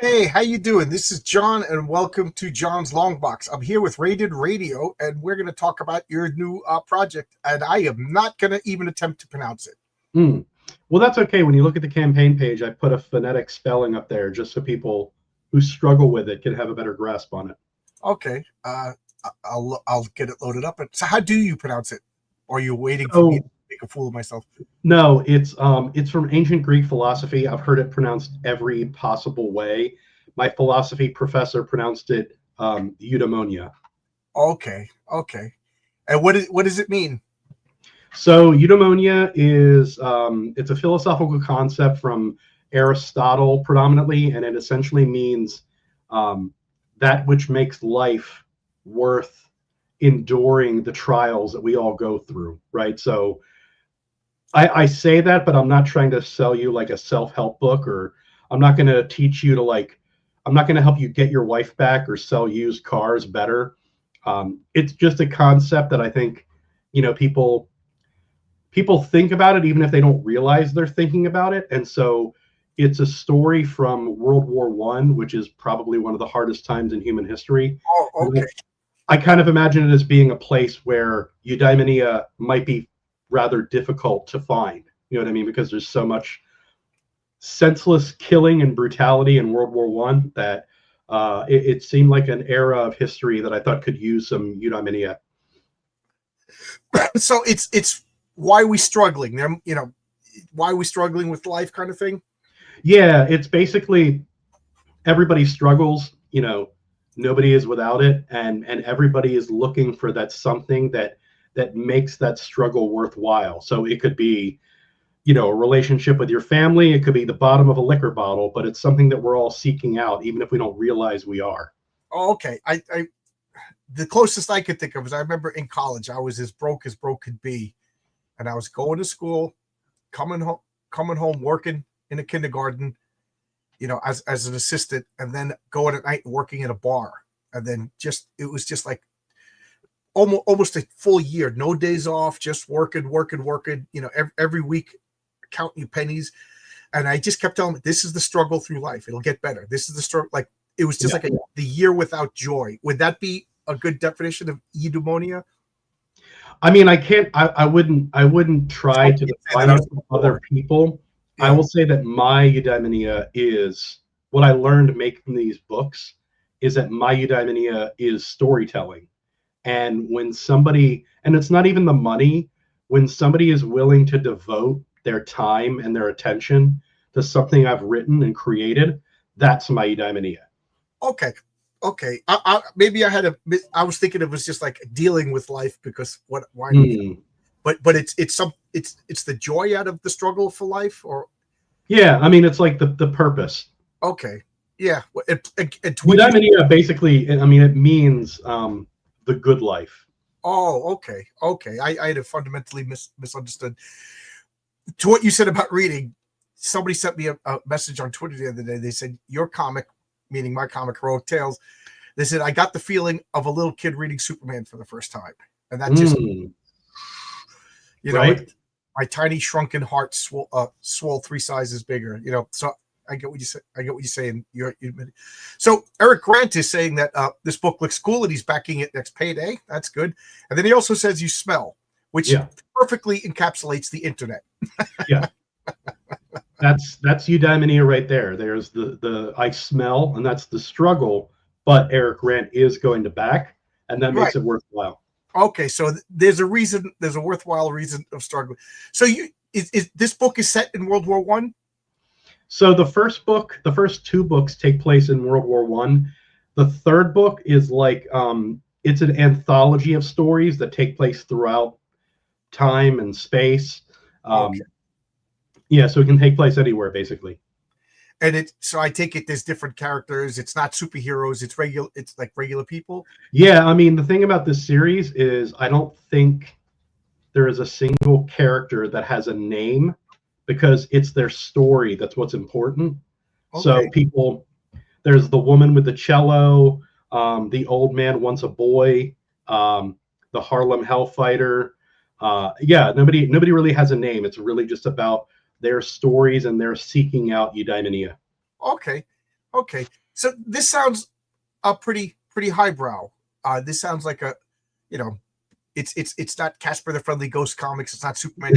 Hey, how you doing? This is John, and welcome to John's Long Box. I'm here with Raiden Radio, and we're going to talk about your new project. And I am not going to even attempt to pronounce it. Hmm. Well, that's okay. When you look at the campaign page, I put a phonetic spelling up there just so people who struggle with it can have a better grasp on it. Okay, I'll get it loaded up. So, how do you pronounce it? Or are you waiting for me to So, make a fool of myself? no, it's from ancient Greek philosophy. I've heard it pronounced every possible way. My philosophy professor pronounced it eudaimonia. Okay, okay. And what does it mean? So, eudaimonia is it's a philosophical concept from Aristotle predominantly, and it essentially means um, that which makes life worth enduring the trials that we all go through, right? So I say that, but I'm not trying to sell you like a self-help book, or I'm not going to teach you to I'm not going to help you get your wife back or sell used cars better. It's just a concept that I think, people think about it even if they don't realize they're thinking about it. And so it's a story from World War One, which is probably one of the hardest times in human history. Oh, okay. I kind of imagine it as being a place where eudaimonia might be rather difficult to find. You know what I mean? Because there's so much senseless killing and brutality in World War One that it seemed like an era of history that I thought could use some eudaimonia. So it's why we struggling? Why are we struggling with life, kind of thing. Yeah, it's basically everybody struggles. Nobody is without it, and everybody is looking for that something that makes that struggle worthwhile. So it could be, a relationship with your family. It could be the bottom of a liquor bottle, but it's something that we're all seeking out, even if we don't realize we are. Oh, okay. I the closest I could think of is I remember in college I was as broke could be, and I was going to school, coming home, working in a kindergarten, as an assistant, and then going at night and working in a bar, and then it was just like almost a full year, no days off, just working. Every week counting pennies, and I just kept telling me, this is the struggle through life. It'll get better. This is the struggle. Like it was just Yeah. like the year without joy. Would that be a good definition of eudaimonia? I mean, I wouldn't try to define it for other people. I Yeah. will say that my eudaimonia is what I learned making these books is that my eudaimonia is storytelling. And when somebody, and it's not even the money, when somebody is willing to devote their time and their attention to something I've written and created, that's my eudaimonia. Okay. Okay. Maybe I was thinking it was just like dealing with life because why do we, Hmm. but it's the joy out of the struggle for life or Yeah, I mean, it's like the purpose. okay. Yeah. When you Eudaimonia basically, I mean, it means the good life. oh, okay. Okay. I had a fundamentally misunderstood to what you said about reading. Somebody sent me a message on Twitter the other day. They said your comic, meaning my comic, Heroic Tales. They said I got the feeling of a little kid reading Superman for the first time, and that just Mm, you know right? it, my tiny shrunken heart swole 3 sizes bigger. So I get what you say. I get what you're saying. So Eric Grant is saying that this book looks cool and he's backing it next payday. That's good. And then he also says you smell, which Yeah, perfectly encapsulates the internet. yeah. That's eudaimonia right there. There's the I smell, and that's the struggle. But Eric Grant is going to back, and that Right. makes it worthwhile. Okay, so there's a reason. There's a worthwhile reason of struggling. So is this book is set in World War One? So the first two books take place in World War One. The third book is like it's an anthology of stories that take place throughout time and space. Okay, Um, yeah, so it can take place anywhere basically. and so I take it there's different characters. It's not superheroes. It's regular. It's like regular people. Yeah, I mean the thing about this series is I don't think there is a single character that has a name because it's their story that's what's important. So Okay, there's the woman with the cello, the old man wants a boy, um, the Harlem Hellfighter. Yeah, nobody really has a name. It's really just about their stories and their seeking out eudaimonia. okay. Okay, so this sounds pretty highbrow. This sounds like a, you know, it's not Casper the Friendly Ghost comics. It's not Superman.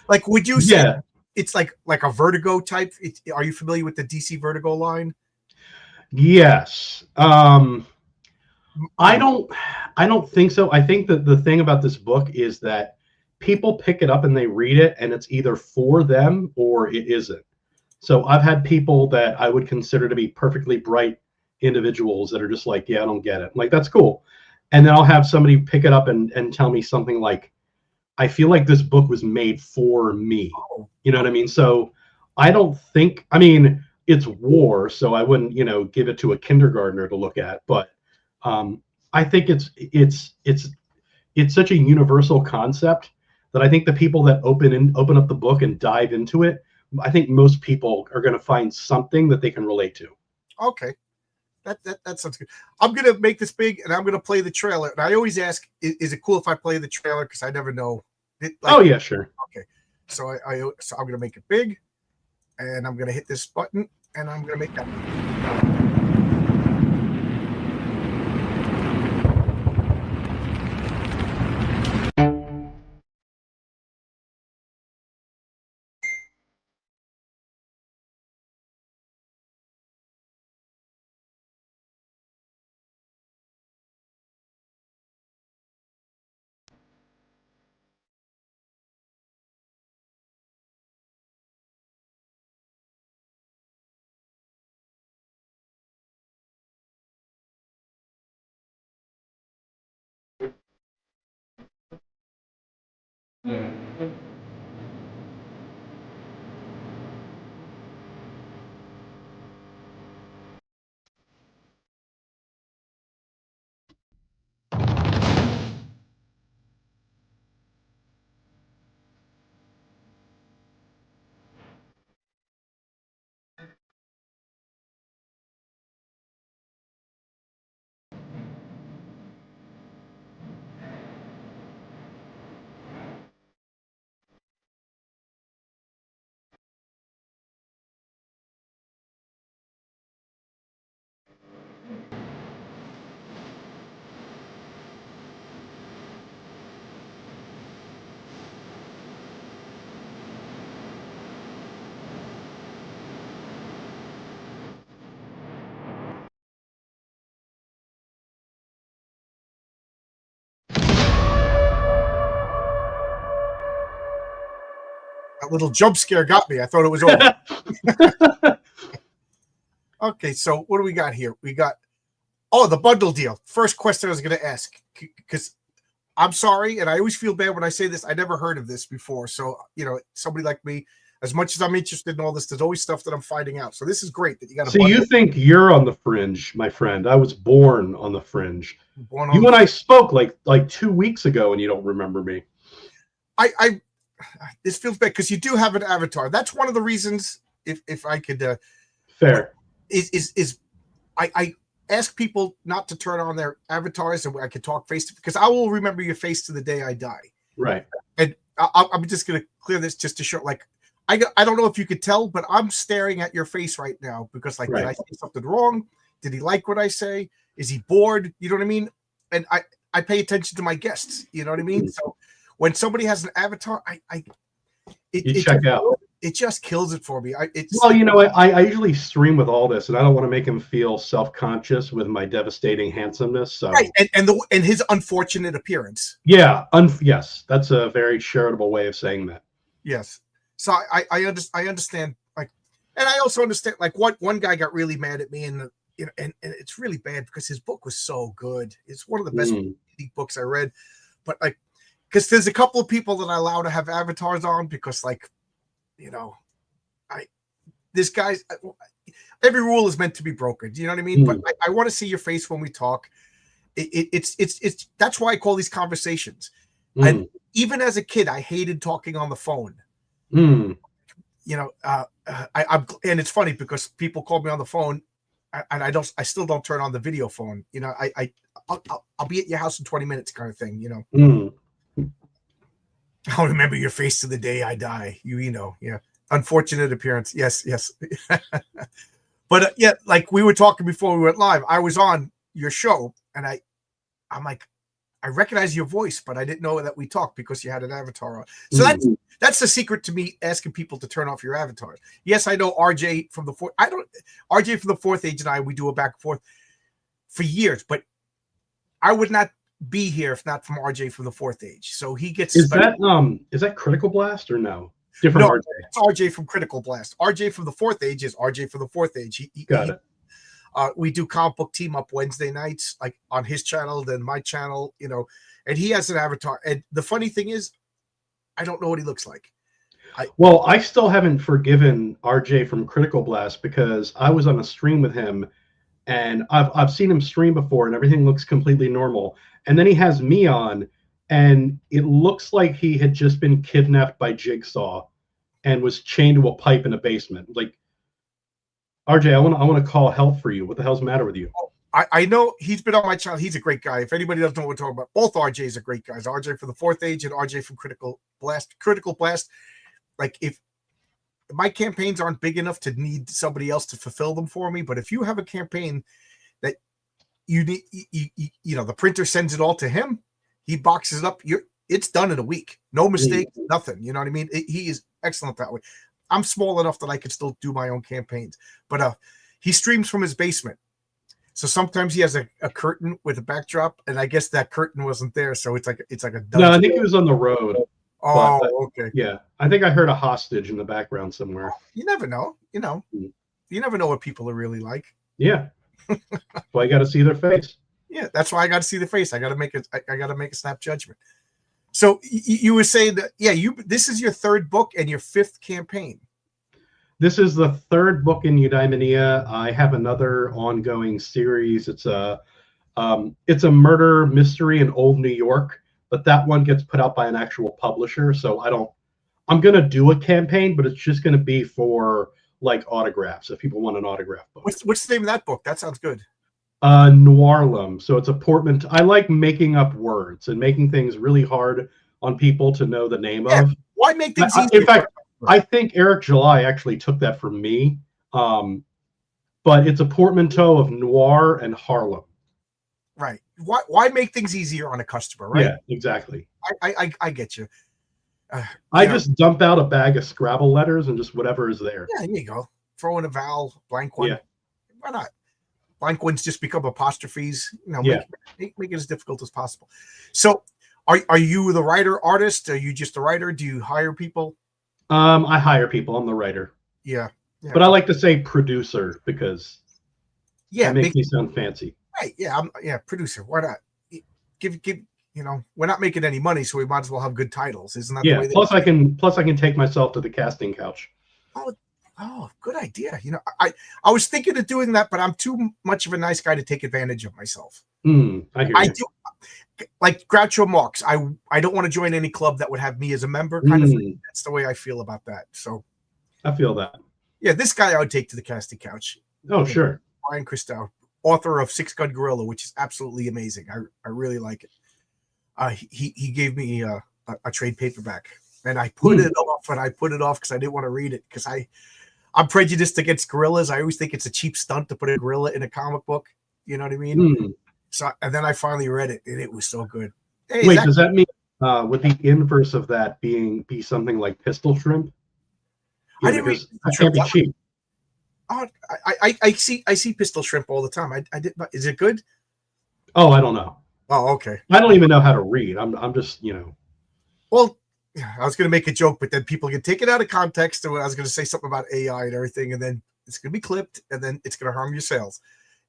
Like, would you say Yeah. it's like a Vertigo type? Are you familiar with the DC Vertigo line? Yes. You I know, don't think so. I think that the thing about this book is that people pick it up and they read it, and it's either for them or it isn't. So I've had people that I would consider to be perfectly bright individuals that are just like, yeah, I don't get it. I'm like, that's cool. And then I'll have somebody pick it up and tell me something like, I feel like this book was made for me. oh, You know what I mean? So I don't think, I mean, it's war, so I wouldn't, give it to a kindergartner to look at, but um, I think it's such a universal concept that I think the people that open up the book and dive into it, I think most people are going to find something that they can relate to. okay. That sounds good. I'm gonna make this big, and I'm gonna play the trailer. And I always ask, is it cool if I play the trailer? Because I never know. Oh yeah, sure. Okay. So so I'm gonna make it big, and I'm gonna hit this button, and I'm gonna make that. That little jump scare got me. I thought it was over. Okay, so what do we got here? We got the bundle deal. First question I was going to ask, because I'm sorry, and I always feel bad when I say this. I never heard of this before. So, somebody like me, as much as I'm interested in all this, there's always stuff that I'm finding out. So this is great that you got a So bundle. you think you're on the fringe, my friend? I was born on the fringe. Born You on and I spoke like 2 weeks ago, and you don't remember me. I this feels bad because you do have an avatar. That's one of the reasons. If I could, Fair. Is I ask people not to turn on their avatars, and I could talk face to, because I will remember your face to the day I die. Right. And I'm just going to clear this just to show, like, I don't know if you could tell, but I'm staring at your face right now because, like, Right. Did I say something wrong? Did he like what I say? Is he bored? You know what I mean? And I pay attention to my guests. You know what I mean? So when somebody has an avatar, You check out. It just kills it for me. Well, I usually stream with all this, and I don't want to make him feel self-conscious with my devastating handsomeness. So right, and his unfortunate appearance. yeah, yes, that's a very charitable way of saying that. Yes. So I understand, like, and I also understand, like, what one guy got really mad at me, and and it's really bad because his book was so good. It's one of the best books I read, but, like, because there's a couple of people that I allow to have avatars on because, like, this guy's, every rule is meant to be broken. Do you know what I mean? But I want to see your face when we talk. It's that's why I call these conversations. And even as a kid, I hated talking on the phone. And it's funny because people call me on the phone, and I still don't turn on the video phone. I'll be at your house in 20 minutes, kind of thing. I'll remember your face to the day I die. Yeah. Unfortunate appearance. Yes. But yeah, like we were talking before we went live, I was on your show, and I'm like, I recognize your voice, but I didn't know that we talked because you had an avatar on. So that's the secret to me asking people to turn off your avatars. Yes, I know RJ from the fourth. RJ from the Fourth Age and I, we do a back and forth for years, but I would not be here if not from RJ from the Fourth Age. So he gets. Is that Critical Blast or no? Different No, RJ. it's RJ from Critical Blast. RJ from the Fourth Age is RJ from the Fourth Age. Got it. We do comic book team up Wednesday nights, like on his channel, then my channel, and he has an avatar. And the funny thing is, I don't know what he looks like. Well, I still haven't forgiven RJ from Critical Blast because I was on a stream with him, and I've seen him stream before, and everything looks completely normal. And then he has me on, and it looks like he had just been kidnapped by Jigsaw and was chained to a pipe in a basement. Like, RJ, I want to call help for you. What the hell's the matter with you? I know he's been on my channel. He's a great guy. If anybody doesn't know what we're talking about, both RJs are great guys. RJ from the Fourth Age and RJ from Critical Blast. Critical Blast, like if my campaigns aren't big enough to need somebody else to fulfill them for me, but if you have a campaign that you need, the printer sends it all to him, he boxes it up. It's done in a week. No mistakes, nothing. You know what I mean? He is excellent that way. I'm small enough that I can still do my own campaigns, but he streams from his basement. So sometimes he has a curtain with a backdrop, and I guess that curtain wasn't there, so it's like a dungeon. No, I think he was on the road. Oh, okay. Yeah, I think I heard a hostage in the background somewhere. You never know. You never know what people are really like. Yeah. Well, I got to see their face. Yeah, that's why I got to see the face. I got to make it. I got to make a snap judgment. So you were saying that, this is your third book and your fifth campaign. This is the third book in Eudaimonia. I have another ongoing series. It's a murder mystery in old New York, but that one gets put out by an actual publisher. So I'm going to do a campaign, but it's just going to be for like autographs if people want an autograph book. What's the name of that book? That sounds good. Noirlum. So it's a portmanteau. I like making up words and making things really hard on people to know the name of. Why make things easy? In fact, I think Eric July actually took that from me. But it's a portmanteau of noir and Harlem. Right. Why make things easier on a customer, right? Yeah, exactly. I get you. I just dump out a bag of Scrabble letters and just whatever is there. Yeah, there you go. Throw in a vowel, blank one. Yeah. Why not? Blank ones just become apostrophes. Make it as difficult as possible. So, are you the writer artist? Are you just a writer? Do you hire people? I hire people. I'm the writer. Yeah. But I like to say producer because it makes me sound fancy. Right. Yeah. Producer. Why not? Give. We're not making any money, so we might as well have good titles. Isn't that the way? Plus I can take myself to the casting couch. Oh, good idea. I was thinking of doing that, but I'm too much of a nice guy to take advantage of myself. I do. Like Groucho Marx, I don't want to join any club that would have me as a member. Kind of thing. That's the way I feel about that. So I feel that. Yeah, this guy I would take to the casting couch. Oh, sure. Brian Christou, author of Six Gun Gorilla, which is absolutely amazing. I really like it. He gave me a trade paperback, and I put it off, because I didn't want to read it because I'm prejudiced against gorillas. I always think it's a cheap stunt to put a gorilla in a comic book. You know what I mean? So, and then I finally read it, and it was so good. Hey, wait, does that mean would the inverse of that be something like Pistol Shrimp? Yeah, I didn't read that can't be cheap. Oh, I see Pistol Shrimp all the time. I did. Is it good? Oh, I don't know. Oh, okay. I don't even know how to read. I'm just Well, I was going to make a joke, but then people can take it out of context. And I was going to say something about AI and everything, and then it's going to be clipped, and then it's going to harm your sales.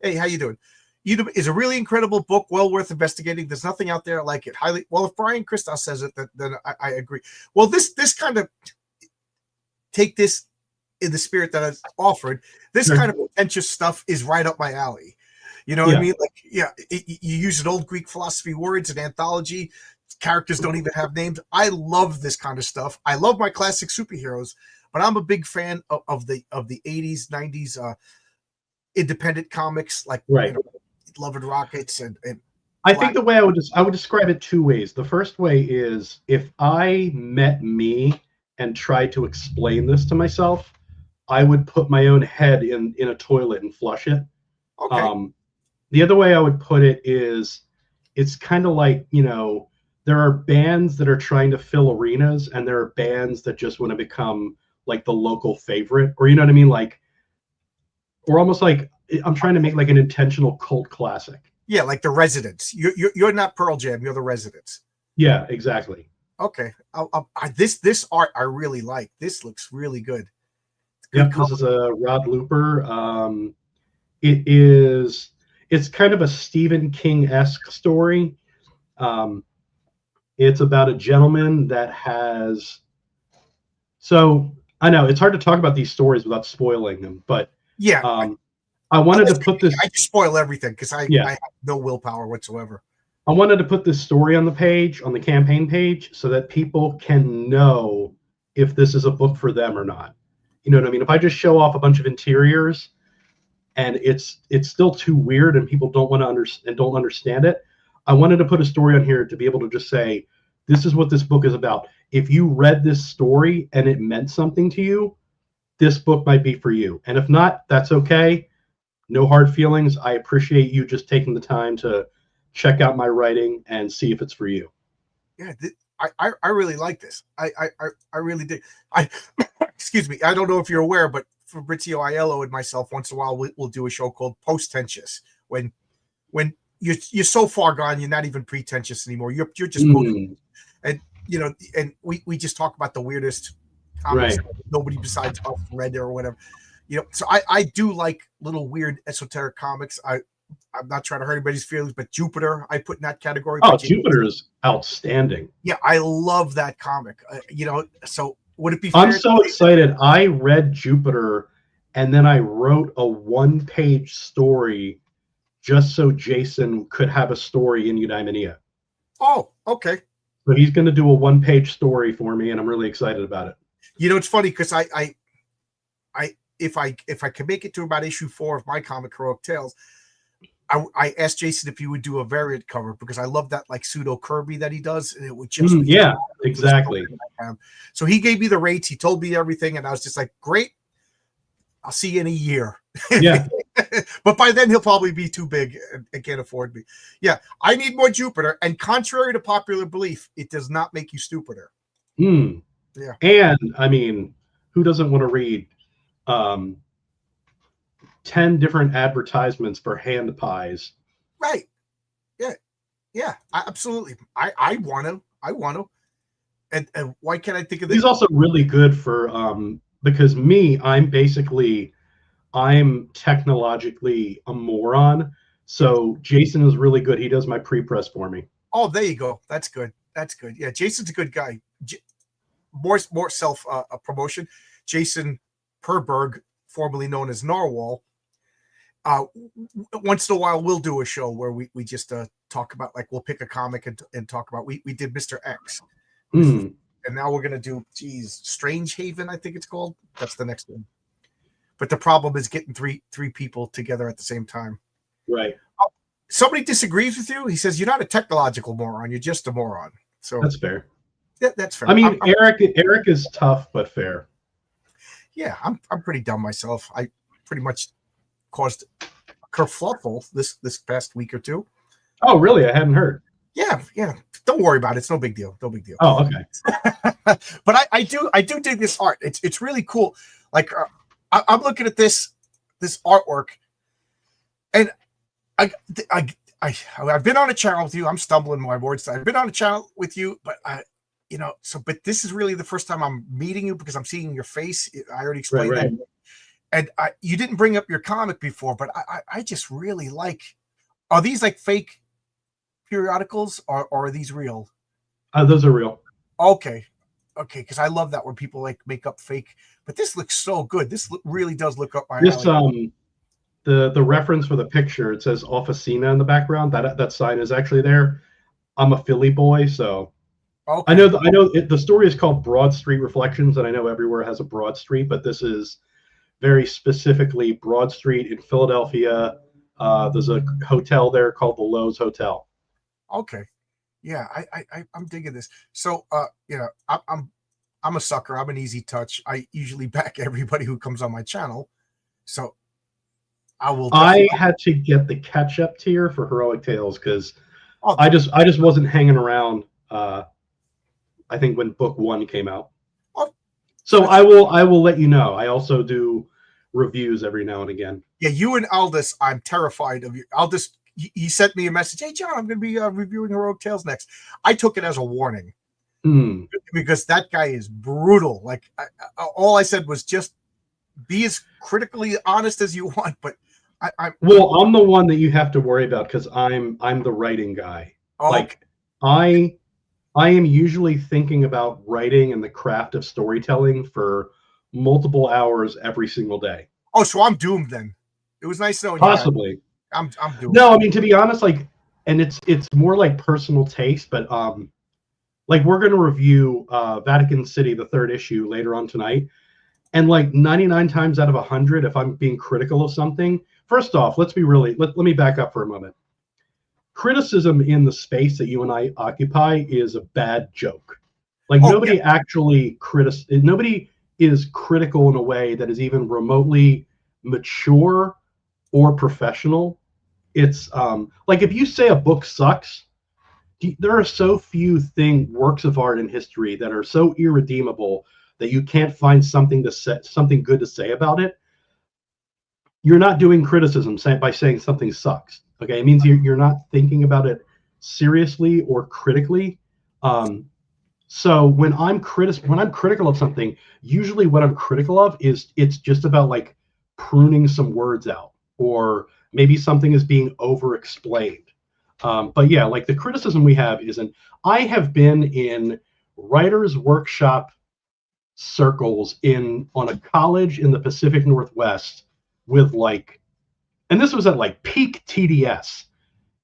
Hey, how you doing? Is a really incredible book, well worth investigating. There's nothing out there like it. Well, if Brian Christou says it, then I agree. Well, this kind of take this in the spirit that I've offered. This kind of pretentious stuff is right up my alley. You know what I mean? Like, you use an old Greek philosophy words, an anthology. Characters don't even have names. I love this kind of stuff. I love my classic superheroes, but I'm a big fan of the 80s, 90s independent comics, like Love and Rockets, and I think the way I would describe it two ways. The first way is if I met me and tried to explain this to myself, I would put my own head in a toilet and flush it. Okay. The other way I would put it is, it's kind of like, there are bands that are trying to fill arenas, and there are bands that just want to become like the local favorite, or you know what I mean? Like, or almost like I'm trying to make like an intentional cult classic. Yeah, like the Residents. You're not Pearl Jam. You're the Residents. Yeah, exactly. Okay. This art I really like. This looks really good. Yep, this is a Rod Looper. It's kind of a Stephen King-esque story. It's about a gentleman that has. So I know it's hard to talk about these stories without spoiling them, but yeah, I wanted to put this. I just spoil everything because I have no willpower whatsoever. I wanted to put this story on the page, on the campaign page, so that people can know if this is a book for them or not. You know what I mean? If I just show off a bunch of interiors and it's still too weird and people don't want to don't understand it, I wanted to put a story on here to be able to just say, this is what this book is about. If you read this story and it meant something to you, this book might be for you. And if not, that's okay. No hard feelings. I appreciate you just taking the time to check out my writing and see if it's for you. Yeah, I really like this. I really did. Excuse me. I don't know if you're aware, but Fabrizio Aiello and myself, once in a while, we'll do a show called Post-Tentious, when you're so far gone, you're not even pretentious anymore. You're just and and we just talk about the weirdest comics that nobody besides us read or whatever. So I do like little weird esoteric comics. I'm not trying to hurt anybody's feelings, but Jupiter, I put in that category. Oh, Jupiter is outstanding. Yeah, I love that comic. So would it be fair? I'm so excited. I read Jupiter, and then I wrote a one-page story just so Jason could have a story in Eudaimonia. Oh, okay. So he's going to do a one-page story for me, and I'm really excited about it. It's funny because if I can make it to about issue 4 of my comic Heroic Tales, I asked Jason if he would do a variant cover because I love that like pseudo Kirby that he does, and it would just exactly. So he gave me the rates, he told me everything, and I was just like, great, I'll see you in a year. Yeah. But by then he'll probably be too big and can't afford me. Yeah, I need more Jupiter, and contrary to popular belief, it does not make you stupider. Yeah. And I mean, who doesn't want to read 10 different advertisements for hand pies? Right. Yeah, absolutely. I want to. And why can't I think of this? He's also really good for because I'm technologically a moron. So Jason is really good. He does my pre-press for me. Oh, there you go. That's good. Yeah, Jason's a good guy. More self promotion. Jason Perberg, formerly known as Narwhal. Once in a while, we'll do a show where we just talk about, like, we'll pick a comic and talk about. We did Mr. X, and now we're gonna do Strange Haven, I think it's called. That's the next one. But the problem is getting three people together at the same time. Right. Somebody disagrees with you. He says you're not a technological moron. You're just a moron. So that's fair. Yeah, that's fair. I mean, Eric is tough but fair. Yeah, I'm pretty dumb myself. I pretty much caused a kerfluffle this past week or two. Oh, really? I hadn't heard. Yeah. Don't worry about it. It's no big deal. Oh, okay. But I do dig this art. It's really cool. Like I'm looking at this artwork, and I've been on a channel with you. I'm stumbling my words. I've been on a channel with you, but but this is really the first time I'm meeting you because I'm seeing your face. I already explained that. And you didn't bring up your comic before, but I just really like. Are these like fake periodicals or are these real? Those are real. Okay, because I love that when people like make up fake. But this looks so good. This really does look up my alley. The reference for the picture, it says Officina in the background. That sign is actually there. I'm a Philly boy, so okay. I know the story is called Broad Street Reflections, and I know everywhere has a Broad Street, but this is very specifically Broad Street in Philadelphia. There's a hotel there called the Lowe's Hotel. Okay, yeah, I'm digging this. So I'm I'm a sucker. I'm an easy touch. I usually back everybody who comes on my channel. So I will. I had to get the catch-up tier for Heroic Tales because Oh, I just wasn't hanging around. I think when book 1 came out. oh, So I will let you know. I also do reviews every now and again. yeah, you and Aldous, I'm terrified of you. Aldous, he sent me a message. Hey, John, I'm going to be reviewing Heroic Tales next. I took it as a warning because that guy is brutal. Like all I said was just be as critically honest as you want, but I'm the one that you have to worry about because I'm the writing guy. Oh, like I am usually thinking about writing and the craft of storytelling for multiple hours every single day. Oh, so I'm doomed then. It was nice knowing Possibly. you. I'm doomed. No, I mean, to be honest, like, and it's more like personal taste, but like we're going to review Vatican City, the 3rd issue, later on tonight, and like 99 times out of 100, if I'm being critical of something, first off, let me back up for a moment. Criticism in the space that you and I occupy is a bad joke. Like nobody is critical in a way that is even remotely mature or professional. It's like if you say a book sucks, there are so few works of art in history that are so irredeemable that you can't find something good to say about it. You're not doing criticism by saying something sucks. Okay, it means you're not thinking about it seriously or critically. So when I'm critical of something, usually what I'm critical of is it's just about like pruning some words out, or maybe something is being over-explained. But yeah, like the criticism we have isn't. I have been in writers' workshop circles on a college in the Pacific Northwest with like, and this was at like peak TDS,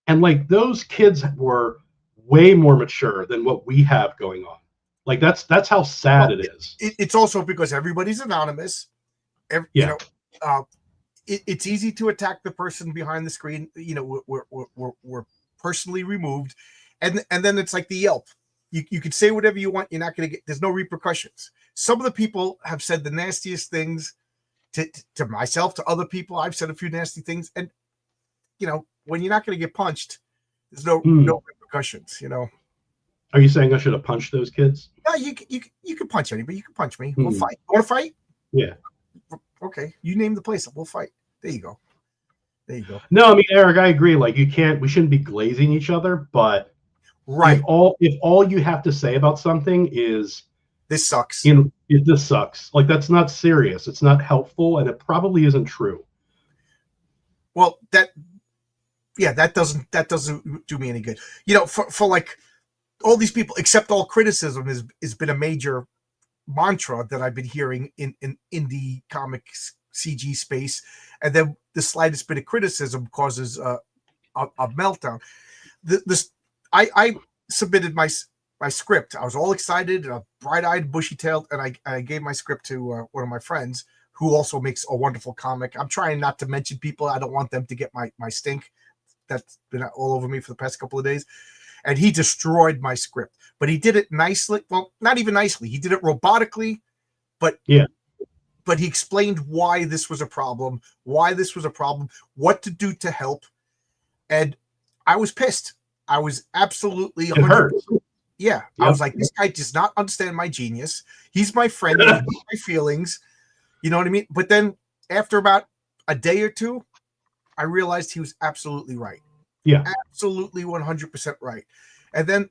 and like those kids were way more mature than what we have going on. Like that's how sad it is. It's also because everybody's anonymous. It's easy to attack the person behind the screen. You know, we're personally removed, and then it's like the Yelp. You can say whatever you want. You're not going to get. There's no repercussions. Some of the people have said the nastiest things to myself, to other people. I've said a few nasty things, and you know, when you're not going to get punched, there's no repercussions. You know. Are you saying I should have punched those kids? No, you can punch anybody. You can punch me. We'll fight. You want to fight? Yeah. Okay. You name the place. We'll fight. There you go. No, I mean, Eric, I agree. Like we shouldn't be glazing each other, but right. If all you have to say about something is this sucks. This sucks. Like that's not serious. It's not helpful, and it probably isn't true. Well, that doesn't do me any good. You know, for like all these people, accept all criticism has been a major mantra that I've been hearing in indie comics CG space, and then the slightest bit of criticism causes a meltdown. I submitted my script. I was all excited, bright-eyed, bushy-tailed, and I gave my script to one of my friends who also makes a wonderful comic. I'm trying not to mention people. I don't want them to get my stink that's been all over me for the past couple of days. And he destroyed my script, but he did it nicely. Well, not even nicely. He did it robotically, but yeah. But he explained why this was a problem, what to do to help. And I was pissed. I was absolutely 100%. Yeah. Yep. I was like, this guy does not understand my genius. He's my friend. He knows my feelings. You know what I mean? But then after about a day or two, I realized he was absolutely right. Yeah. Absolutely 100% right. And then,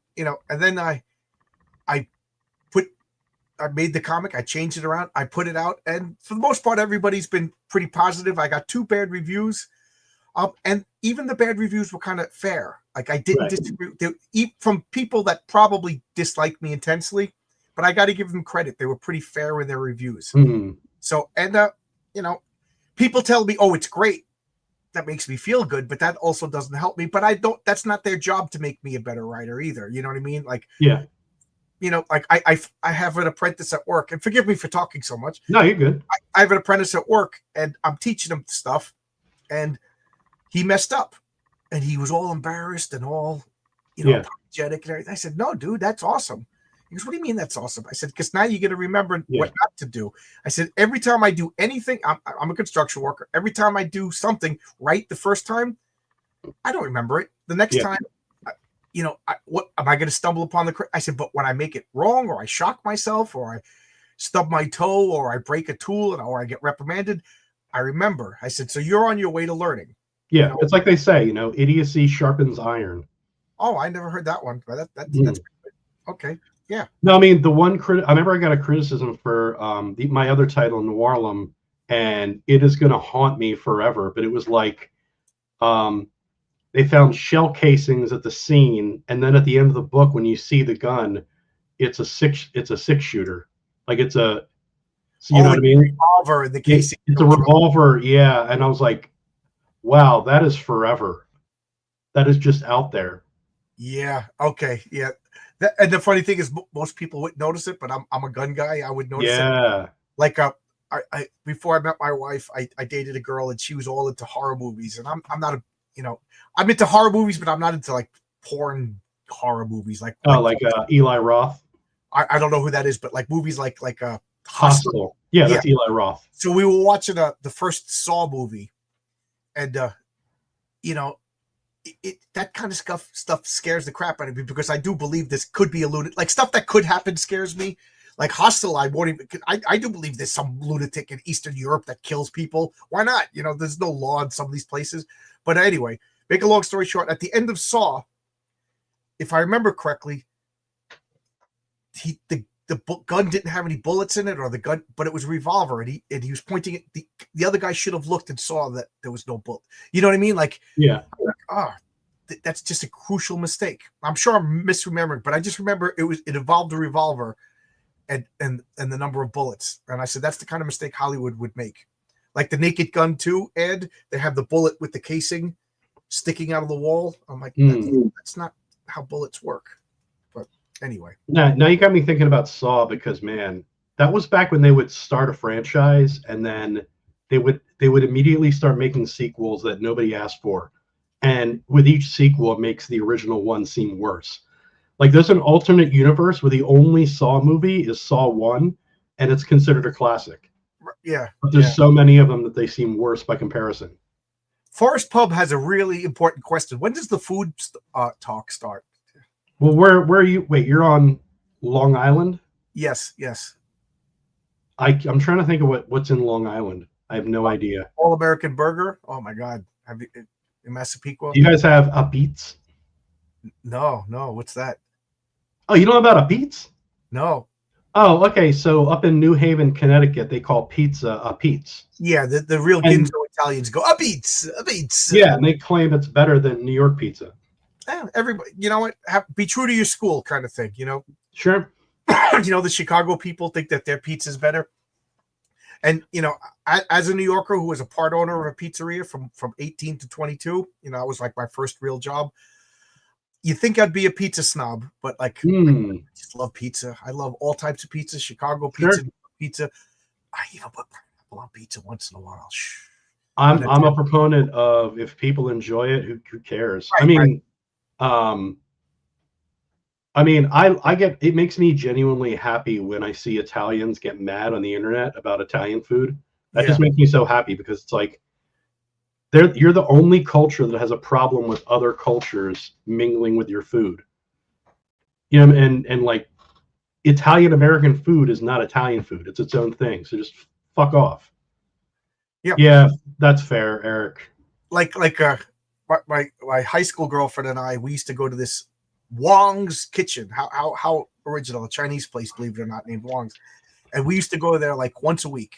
I made the comic, I changed it around, I put it out, and for the most part, everybody's been pretty positive. I got 2 bad reviews, and even the bad reviews were kind of fair. Like I didn't disagree from people that probably dislike me intensely, but I got to give them credit; they were pretty fair in their reviews. Mm-hmm. So, and people tell me, "Oh, it's great." That makes me feel good, but that also doesn't help me. But I don't. That's not their job to make me a better writer either. You know what I mean? Like, yeah. You know, like I have an apprentice at work, and forgive me for talking so much. No, you're good. I have an apprentice at work, and I'm teaching him stuff, and he messed up, and he was all embarrassed and all, apologetic and everything. I said, "No, dude, that's awesome. He goes, what do you mean that's awesome? I said, because now you got to remember Yeah. what not to do. I said, every time I do anything, I'm a construction worker. Every time I do something right the first time, I don't remember it. The next time, what am I going to stumble upon I said, but when I make it wrong, or I shock myself, or I stub my toe, or I break a tool, or I get reprimanded, I remember. I said, so you're on your way to learning. Yeah, it's like they say, idiocy sharpens iron. Oh, I never heard that one. But that's good. Okay. Yeah. No, I mean, I remember I got a criticism for my other title, Noir Harlem, and it is going to haunt me forever. But it was like they found shell casings at the scene, and then at the end of the book, when you see the gun, it's a six shooter. Like it's a, you know what I mean? Revolver in the casing. It's a revolver, yeah. And I was like, wow, that is forever. That is just out there. Yeah. Okay. Yeah. And the funny thing is, most people wouldn't notice it, but I'm a gun guy. I would notice it. Like I before I met my wife, I dated a girl, and she was all into horror movies, and I'm not I'm into horror movies, but I'm not into like porn horror movies. Like Eli Roth. I don't know who that is, but like movies like Hostel. Yeah, that's Eli Roth. So we were watching the first Saw movie, and that kind of stuff scares the crap out of me, because I do believe this could be a lunatic. Like stuff that could happen scares me. Like Hostel, I won't even. I do believe there's some lunatic in Eastern Europe that kills people. Why not? There's no law in some of these places. But anyway, make a long story short, at the end of Saw, if I remember correctly, the gun didn't have any bullets in it, or the gun, but it was a revolver, and he was pointing it. The other guy should have looked and saw that there was no bullet. You know what I mean? Like, yeah. That's just a crucial mistake. I'm sure I'm misremembering, but I just remember it involved a revolver and the number of bullets. And I said, that's the kind of mistake Hollywood would make. Like the Naked Gun 2, Ed, they have the bullet with the casing sticking out of the wall. I'm like, that's not how bullets work. But anyway. Now you got me thinking about Saw, because man, that was back when they would start a franchise, and then they would immediately start making sequels that nobody asked for. And with each sequel, it makes the original one seem worse. Like there's an alternate universe where the only Saw movie is Saw 1, and it's considered a classic. Yeah. But there's so many of them that they seem worse by comparison. Forest Pub has a really important question. When does the food talk start? Well, where are you? Wait, you're on Long Island? Yes. I'm trying to think of what's in Long Island. I have no idea. All American Burger? Oh my God. Have you in Massapequa? Do you guys have a Beats? No. What's that? Oh, you don't know about a Beats? No. Oh, okay. So up in New Haven, Connecticut, they call pizza a Pete's. Yeah, the real Ginzo Italians go a Beats. Yeah, and they claim it's better than New York pizza. Everybody, you know what? Be true to your school, kind of thing. Sure. The Chicago people think that their pizza is better. And as a New Yorker who was a part owner of a pizzeria from 18 to 22, it was like my first real job. You think I'd be a pizza snob, but like I just love pizza. I love all types of pizza, Chicago pizza, pizza. I even put pineapple on pizza once in a while. I'm a proponent of, if people enjoy it, who cares? Right, I get, it makes me genuinely happy when I see Italians get mad on the internet about Italian food. That just makes me so happy, because it's like you're the only culture that has a problem with other cultures mingling with your food. And like Italian American food is not Italian food. It's its own thing. So just fuck off. Yeah, that's fair, Eric. Like my high school girlfriend and I, we used to go to this Wong's Kitchen. How original, a Chinese place, believe it or not, named Wong's. And we used to go there like once a week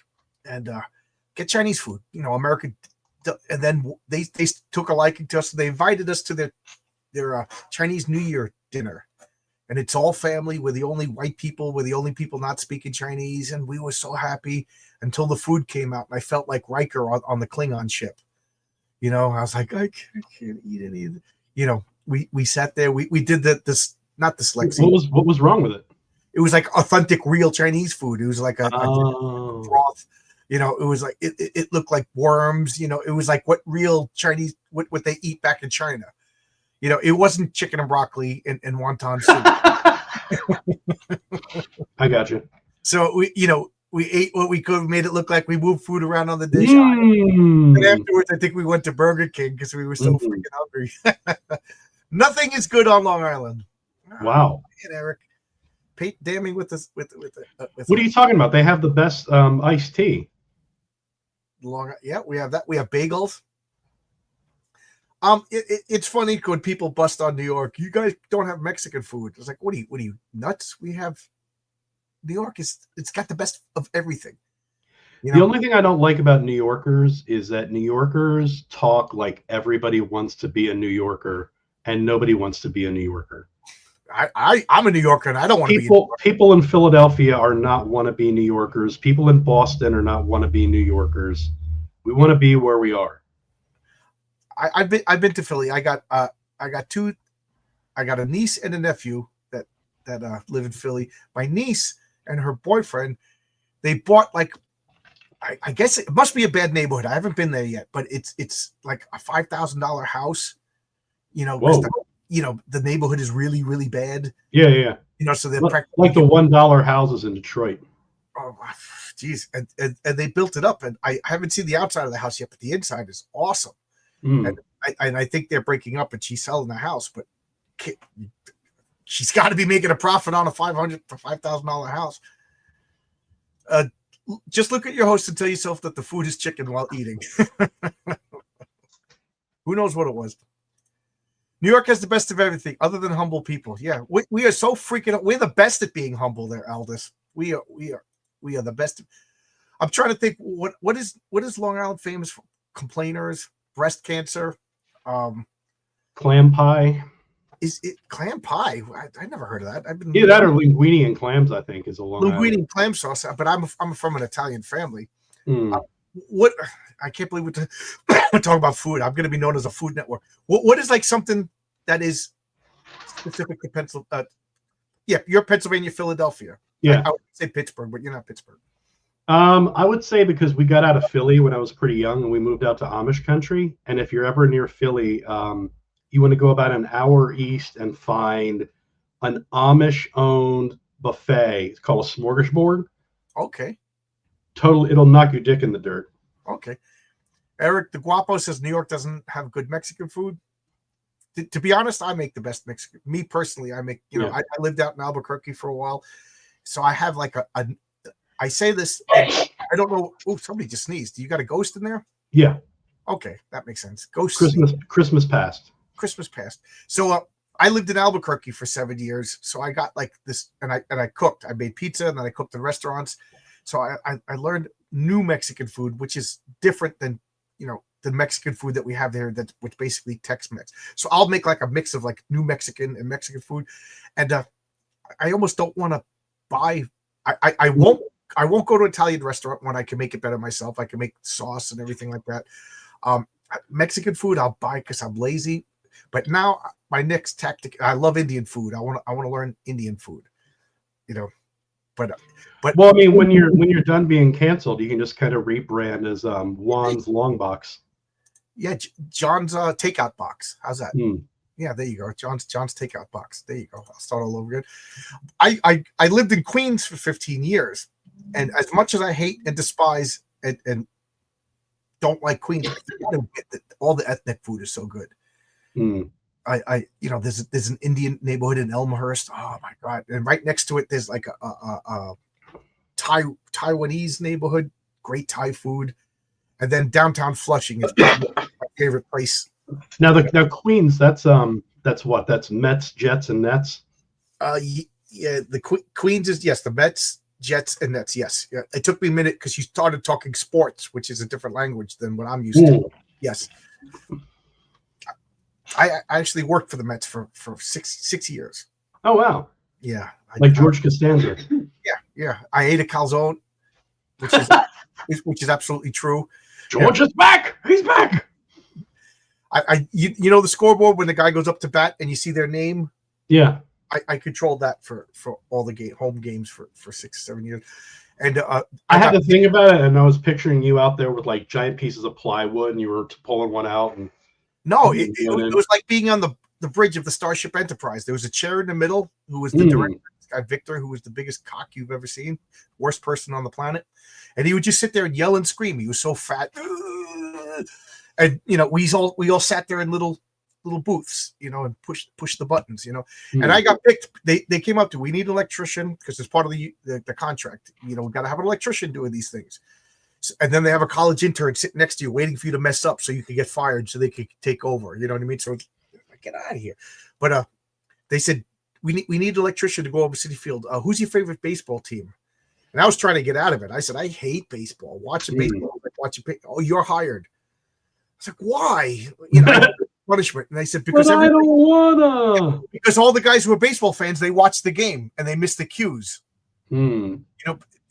and get Chinese food, American. And then they took a liking to us. So they invited us to their Chinese New Year dinner. And it's all family. We're the only white people. We're the only people not speaking Chinese. And we were so happy until the food came out. And I felt like Riker on the Klingon ship. I was like, I can't eat any of it. We sat there. We did not dyslexia. What was wrong with it? It was like authentic, real Chinese food. It was like a broth. It was like it looked like worms. It was like what real Chinese what they eat back in China. It wasn't chicken and broccoli and wonton soup. I got you. So we ate what we could, made it look like we moved food around on the dish. And afterwards, I think we went to Burger King because we were so freaking hungry. Nothing is good on Long Island. Wow. And Eric, damn me with this. What are you talking about? They have the best iced tea. Yeah, we have that. We have bagels. It's funny when people bust on New York. You guys don't have Mexican food. It's like, what are you nuts? We have New York it's got the best of everything. The only thing I don't like about New Yorkers is that New Yorkers talk like everybody wants to be a New Yorker, and nobody wants to be a New Yorker. I'm a New Yorker, and I don't want to be. People in Philadelphia are not wannabe New Yorkers. People in Boston are not wannabe New Yorkers. We want to be where we are. I've been to Philly. I got a niece and a nephew that live in Philly. My niece and her boyfriend, they bought like, I guess it must be a bad neighborhood. I haven't been there yet, but it's like a $5,000 house. The neighborhood is really, really bad. Yeah. So they're like the $1 houses in Detroit. Oh, geez, and they built it up, and I haven't seen the outside of the house yet, but the inside is awesome. And I think they're breaking up, and she's selling the house, but she's got to be making a profit on a $5,000 house. Just look at your host and tell yourself that the food is chicken while eating. Who knows what it was? New York has the best of everything, other than humble people. Yeah, we are so freaking. We're the best at being humble, there, Aldous. We are the best. I'm trying to think what is Long Island famous for? Complainers, breast cancer, clam pie. Is it clam pie? I never heard of that. That or linguine and clams. I think is a Long Island. Linguine and clam sauce, but I'm from an Italian family. What I can't believe we're talking about food. I'm going to be known as a Food Network. What is like something that is specific to Pennsylvania? You're Pennsylvania, Philadelphia. Yeah, I would say Pittsburgh, but you're not Pittsburgh. I would say because we got out of Philly when I was pretty young and we moved out to Amish country. And if you're ever near Philly, you want to go about an hour east and find an Amish-owned buffet. It's called a smorgasbord. Okay. Totally, it'll knock your dick in the dirt. Okay. Eric the Guapo says New York doesn't have good Mexican food. To be honest, I make the best Mexican. Me personally, I make. I lived out in Albuquerque for a while, so I have like I say this. I don't know. Oh, somebody just sneezed. You got a ghost in there? Yeah. Okay, that makes sense. Ghost. Christmas passed. Christmas passed. So I lived in Albuquerque for 7 years. So I got like this, and I cooked. I made pizza, and then I cooked in restaurants. So I learned new Mexican food, which is different than the Mexican food that we have there, which basically Tex-Mex. So I'll make like a mix of like new Mexican and Mexican food, and I almost don't want to buy. I won't go to an Italian restaurant when I can make it better myself. I can make sauce and everything like that. Mexican food I'll buy because I'm lazy. But now my next tactic, I love Indian food. I want to learn Indian food. But well, I mean, when you're done being canceled, you can just kind of rebrand as Juan's Long Box. Yeah, John's takeout box. How's that? Yeah, there you go. John's takeout box. There you go. I'll start all over again. I lived in Queens for 15 years, and as much as I hate and despise and don't like Queens, I don't get that all the ethnic food is so good. There's an Indian neighborhood in Elmhurst. Oh my god! And right next to it, there's like a Taiwanese neighborhood. Great Thai food, and then downtown Flushing is probably my favorite place. Now Queens, that's what? That's Mets, Jets, and Nets. Yeah, the Queens is the Mets, Jets, and Nets. Yes, yeah. It took me a minute because you started talking sports, which is a different language than what I'm used to. Yes. I actually worked for the Mets for 6 years. Oh wow! Yeah, like George Costanza. Yeah. I ate a calzone, which is absolutely true. George is back. He's back. The scoreboard when the guy goes up to bat and you see their name. Yeah, I controlled that for all the home games for 6-7 years. And I had to think about it, and I was picturing you out there with like giant pieces of plywood, and you were pulling one out and. No, it was like being on the bridge of the Starship Enterprise. There was a chair in the middle who was the director. guy Victor, who was the biggest cock you've ever seen, worst person on the planet, and he would just sit there and yell and scream. He was so fat, and we all sat there in little booths, and push the buttons, And I got picked. They came up to, we need an electrician because it's part of the contract. We got to have an electrician doing these things. So, and then they have a college intern sitting next to you waiting for you to mess up so you could get fired so they could take over. You know what I mean? So get out of here. But they said, we need an electrician to go over City Field. Who's your favorite baseball team? And I was trying to get out of it. I said, I hate baseball. Watching baseball, like watching. Oh, you're hired. I was like, why? Punishment. And they said, because I don't wanna. Because all the guys who are baseball fans, they watch the game and they miss the cues.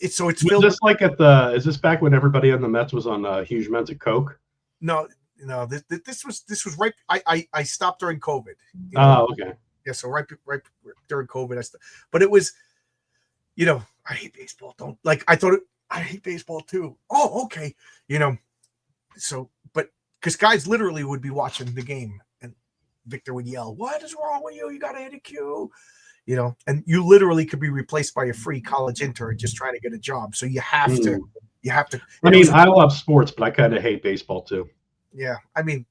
It's filled. Just like is this back when everybody on the Mets was on huge amounts of coke? No. This was right. I stopped during COVID. Okay. Yeah, so right during COVID, but it was, I hate baseball. I hate baseball too. Oh, okay. So, but because guys literally would be watching the game and Victor would yell, "What is wrong with you? You got to hit a cue." And you literally could be replaced by a free college intern just trying to get a job. So you have to. I mean, I love sports, but I kind of hate baseball too. Yeah, I mean,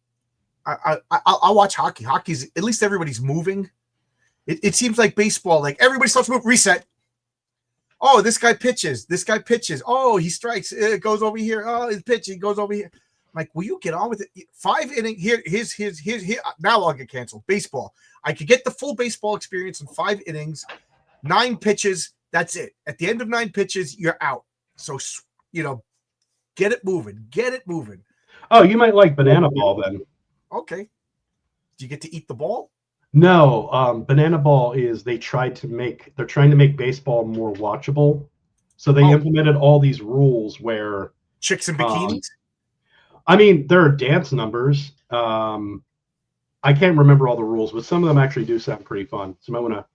I'll watch hockey. Hockey's at least everybody's moving. It seems like baseball, like everybody starts to move, reset. Oh, this guy pitches. Oh, he strikes. It goes over here. Oh, his pitch. He goes over here. I'm like, will you get on with it? 5 inning here. Here. Now I'll get canceled. Baseball. I could get the full baseball experience in 5 innings, 9 pitches. That's it. At the end of 9 pitches, you're out. So, get it moving. Oh, you might like banana ball then. Okay. Do you get to eat the ball? No, banana ball is they're trying to make baseball more watchable. So they implemented all these rules where chicks in bikinis. I mean, there are dance numbers. I can't remember all the rules, but some of them actually do sound pretty fun. So I want to.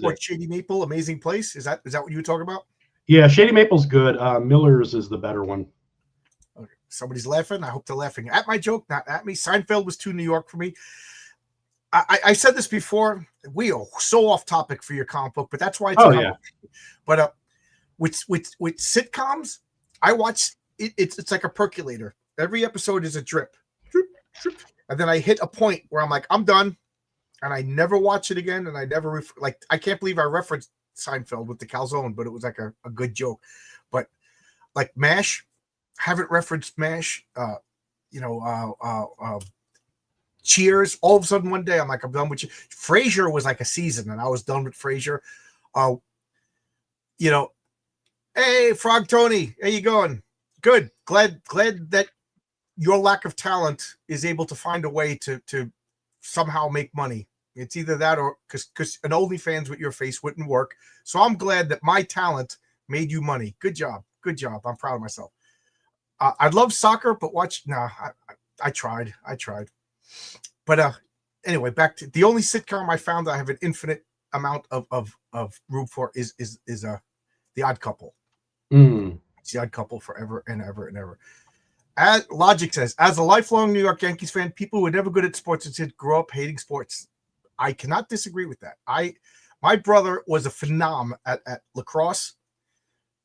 What Shady Maple, amazing place. Is that what you were talking about? Yeah, Shady Maple's good. Miller's is the better one. Okay. Somebody's laughing. I hope they're laughing at my joke, not at me. Seinfeld was too New York for me. I said this before. We are so off topic for your comic book, but that's why it's But with sitcoms, I watch it. It's like a percolator. Every episode is a drip, and then I hit a point where I'm like, I'm done, and I never watch it again, and I never I can't believe I referenced Seinfeld with the calzone, but it was like a good joke. But like MASH, haven't referenced MASH. Cheers. All of a sudden one day I'm like, I'm done with you. Frasier was like a season, and I was done with Frasier. Hey, Frog Tony, how you going? Good. Glad that your lack of talent is able to find a way to somehow make money. It's either that or because an OnlyFans with your face wouldn't work. So I'm glad that my talent made you money. Good job. I'm proud of myself. I love soccer, but I tried. But anyway, back to the only sitcom I found that I have an infinite amount of room for is The Odd Couple. It's The Odd Couple forever and ever and ever. As Logic says, as a lifelong New York Yankees fan, people who were never good at sports and grow up hating sports. I cannot disagree with that. My brother was a phenom at lacrosse.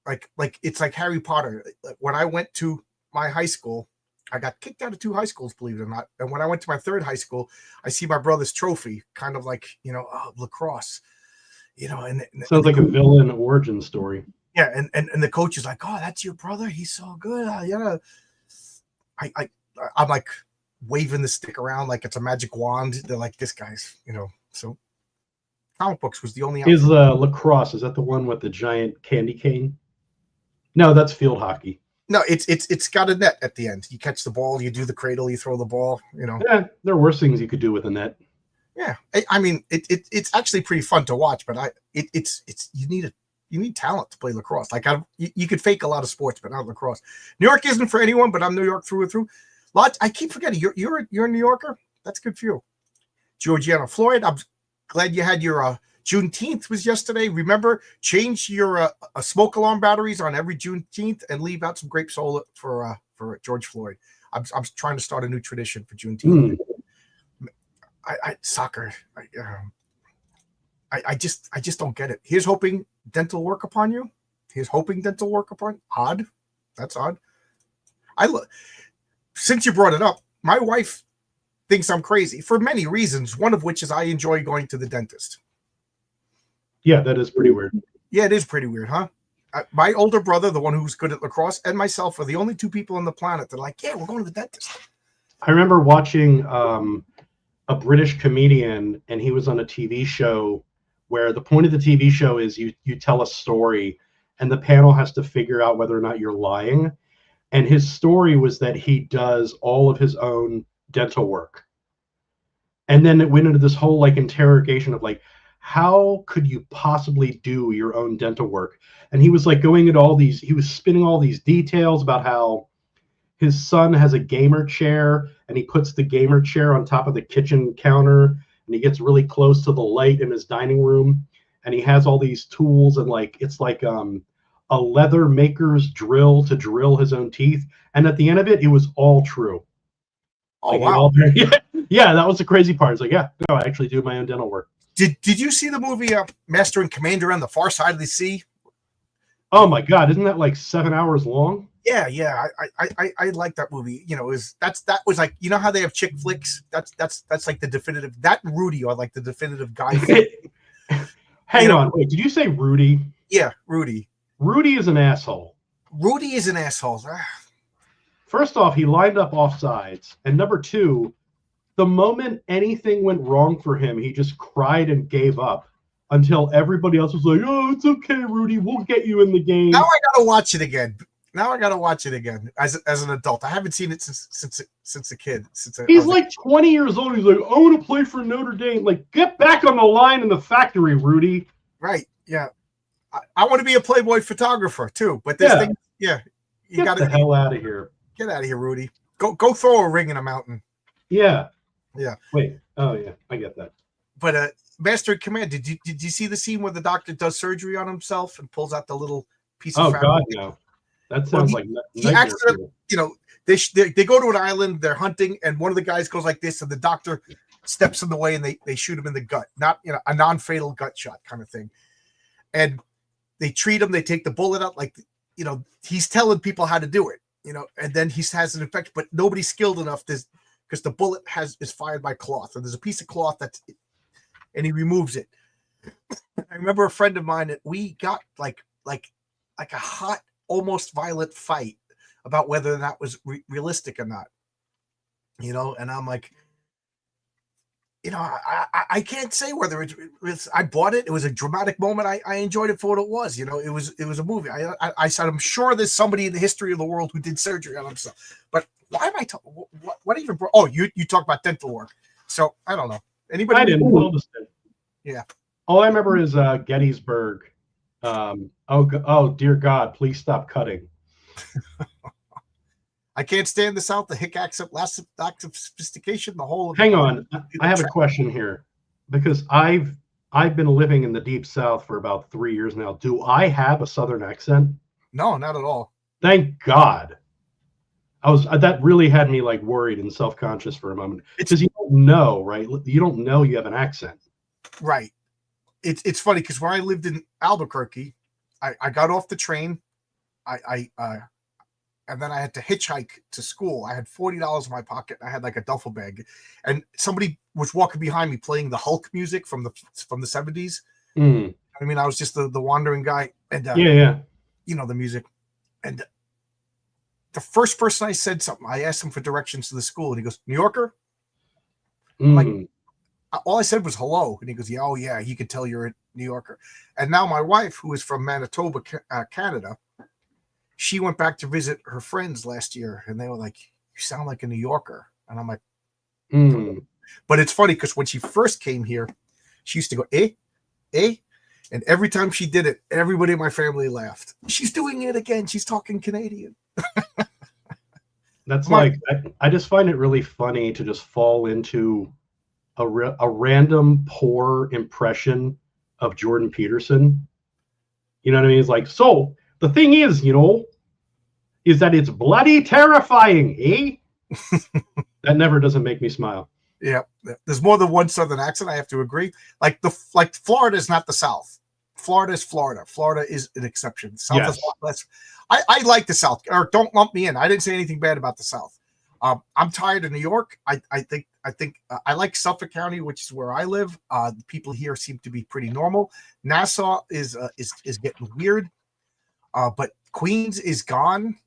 Like it's like Harry Potter. Like when I went to my high school, I got kicked out of 2 high schools, believe it or not. And when I went to my 3rd high school, I see my brother's trophy, kind of like, lacrosse, and sounds like a villain origin story. Yeah. And the coach is like, oh, that's your brother. He's so good. I'm like waving the stick around like it's a magic wand. They're like, this guy's, so comic books was the only. Is lacrosse, is that the one with the giant candy cane? No, that's field hockey. No, it's got a net at the end. You catch the ball, you do the cradle, you throw the ball. Yeah, there are worse things you could do with a net. Yeah, I mean, it's actually pretty fun to watch, but you need talent to play lacrosse. Like you could fake a lot of sports, but not lacrosse. New York isn't for anyone, but I'm New York through and through. I keep forgetting you're a New Yorker. That's good for you, Georgiana Floyd. I'm glad you had your Juneteenth was yesterday. Remember, change your smoke alarm batteries on every Juneteenth and leave out some grape soda for George Floyd. I'm trying to start a new tradition for Juneteenth. Soccer. I just don't get it. Here's hoping dental work upon you. Here's hoping dental work upon. Odd. That's odd. Since you brought it up, my wife thinks I'm crazy for many reasons. One of which is I enjoy going to the dentist. Yeah, that is pretty weird. Yeah, it is pretty weird, huh? My older brother, the one who's good at lacrosse, and myself are the only two people on the planet that are like, yeah, we're going to the dentist. I remember watching a British comedian, and he was on a TV show where the point of the TV show is you tell a story, and the panel has to figure out whether or not you're lying. And his story was that he does all of his own dental work. And then it went into this whole like interrogation of like, how could you possibly do your own dental work? And he was like going into all these, he was spinning all these details about how his son has a gamer chair and he puts the gamer chair on top of the kitchen counter and he gets really close to the light in his dining room. And he has all these tools and like, it's like a leather maker's drill to drill his own teeth. And at the end of it, it was all true. Oh, like, wow. Yeah, that was the crazy part. It's like, yeah, no, I actually do my own dental work. Did you see the movie Master and Commander on the Far Side of the Sea? Oh my God, isn't that like 7 hours long? Yeah. I like that movie. You know, that was like, you know how they have chick flicks? That's like the definitive. That and Rudy are like the definitive guy. Hang on, wait, did you say Rudy? Yeah, Rudy. Rudy is an asshole. Rudy is an asshole. First off, he lined up offsides, and number two, the moment anything went wrong for him, he just cried and gave up until everybody else was like, "Oh, it's okay, Rudy. We'll get you in the game." Now I gotta watch it again. As an adult. I haven't seen it since a kid. He's like 20 years old. He's like, "I want to play for Notre Dame." Like, get back on the line in the factory, Rudy. Right? Yeah. I want to be a Playboy photographer too. But this thing, you got the hell out of here. Get out of here, Rudy. Go throw a ring in a mountain. Yeah. Yeah. Wait. Oh yeah, I get that. But Master and Commander, did you see the scene where the doctor does surgery on himself and pulls out the little piece of fabric? God, no. That sounds like he accidentally, they go to an island, they're hunting, and one of the guys goes like this, and the doctor steps in the way, and they shoot him in the gut. Not a non-fatal gut shot kind of thing. And they treat him, they take the bullet out, like he's telling people how to do it, and then he has an infection, but nobody's skilled enough because the bullet is fired by cloth, and there's a piece of cloth and he removes it. I remember a friend of mine that we got like a hot, almost violent fight about whether that was realistic or not, and I'm like, I can't say whether it's I bought it. It was a dramatic moment. I enjoyed it for what it was. It was a movie. I said, I'm sure there's somebody in the history of the world who did surgery on himself, but why am I talking? What even? You talk about dental work. So I don't know. Anybody? I didn't. Yeah. All I remember is Gettysburg. Oh dear God, please stop cutting. I can't stand the South. The hick accent, last act of sophistication. The whole. Hang on, I have a question here because I've been living in the deep South for about 3 years now. Do I have a Southern accent? No, not at all. Thank God. That really had me like worried and self-conscious for a moment because you don't know, right? You don't know you have an accent. Right. It's funny because when I lived in Albuquerque, I got off the train, and then I had to hitchhike to school. I had $40 in my pocket. I had like a duffel bag, and somebody was walking behind me playing the Hulk music from the 70s. Mm. I mean, I was just the wandering guy, and the music. And the first person I said something, I asked him for directions to the school, and he goes, "New Yorker?" I'm like, all I said was hello, and he goes, "Yeah, oh yeah, you can tell you're a New Yorker." And now my wife, who is from Manitoba, Canada, she went back to visit her friends last year, and they were like, "You sound like a New Yorker," and I'm like, But it's funny because when she first came here, she used to go, "Eh, eh," and every time she did it, everybody in my family laughed. She's doing it again. She's talking Canadian. That's I just find it really funny to just fall into a random poor impression of Jordan Peterson. You know what I mean? It's like, so the thing is, is that it's bloody terrifying, eh? That never doesn't make me smile. Yeah, there's more than one Southern accent. I have to agree. Like Florida is not the South. Florida is Florida. Florida is an exception. South is a lot less. I like the South, or don't lump me in. I didn't say anything bad about the South. I'm tired of New York. I think I like Suffolk County, which is where I live. The people here seem to be pretty normal. Nassau is getting weird, but Queens is gone.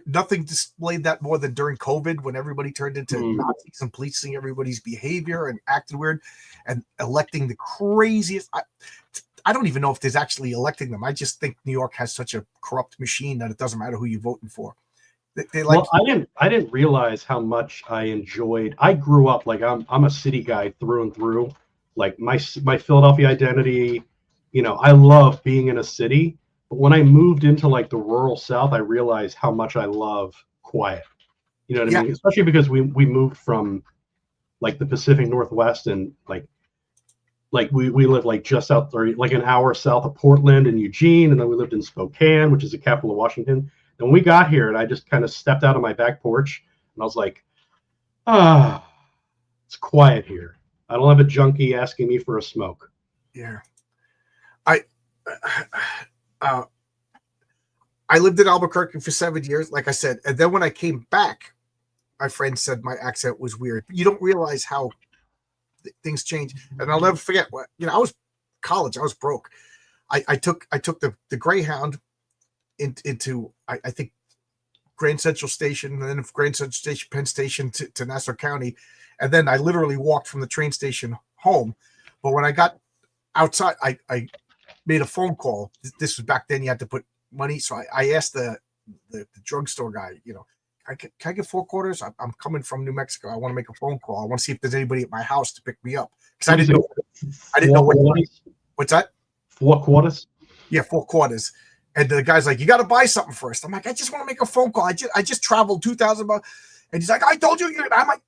Nothing displayed that more than during COVID, when everybody turned into Nazis and policing everybody's behavior and acted weird and electing the craziest. I don't even know if there's actually electing them. I just think New York has such a corrupt machine that it doesn't matter who you're voting for. Well, I didn't realize how much I enjoyed. I grew up like I'm a city guy through and through. Like my Philadelphia identity, I love being in a city. But when I moved into like the rural South, I realized how much I love quiet. You know what I mean? Especially because we moved from like the Pacific Northwest, and like we live like just out there, like an hour south of Portland and Eugene, and then we lived in Spokane, which is the capital of Washington. And when we got here, and I just kind of stepped out of my back porch, and I was like, it's quiet here. I don't have a junkie asking me for a smoke. Yeah. I lived in Albuquerque for 7 years, like I said, and then when I came back, my friend said my accent was weird. You don't realize how things change. And I'll never forget what I was college. I was broke. I took the Greyhound into I think Grand Central Station, and then Grand Central Station, Penn Station to Nassau County, and then I literally walked from the train station home. But when I got outside, I made a phone call. This was back then. You had to put money. So I asked the drugstore guy, can I get 4 quarters? I'm coming from New Mexico. I want to make a phone call. I want to see if there's anybody at my house to pick me up. Because I didn't know what's that? 4 quarters? Yeah, 4 quarters. And the guy's like, you got to buy something first. I'm like, I just want to make a phone call. I just traveled 2,000 miles. And he's like, I told you. I'm like,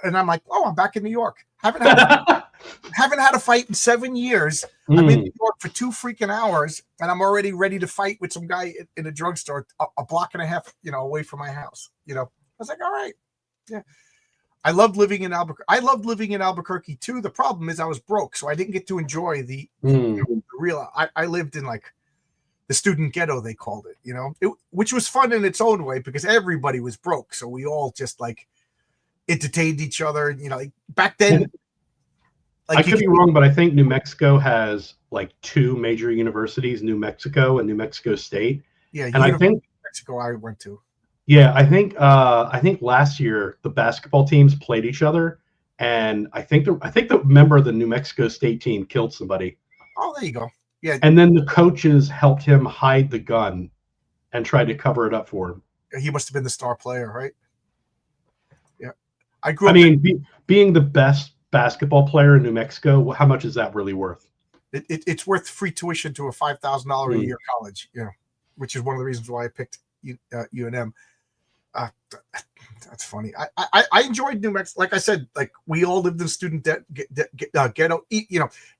and I'm like, oh, I'm back in New York. Haven't had a fight in 7 years. I'm in New York for 2 freaking hours, and I'm already ready to fight with some guy in a drugstore a block and a half, away from my house. I was like, all right, yeah. I loved living in Albuquerque. I loved living in Albuquerque too. The problem is I was broke, so I didn't get to enjoy the real. I lived in like the student ghetto, they called it, which was fun in its own way because everybody was broke, so we all just like entertained each other. Like back then. I could be wrong, but I think New Mexico has like 2 major universities, New Mexico and New Mexico State. Yeah, and I think Mexico I went to. Yeah, I think last year the basketball teams played each other, and I think the member of the New Mexico State team killed somebody. Oh, there you go. Yeah, and then the coaches helped him hide the gun and tried to cover it up for him. He must have been the star player, right? Yeah, being the best basketball player in New Mexico, how much is that really worth? It's worth free tuition to a $5,000 a year college, which is one of the reasons why I picked UNM. That's funny. I enjoyed New Mexico. Like I said, like we all lived in student ghetto.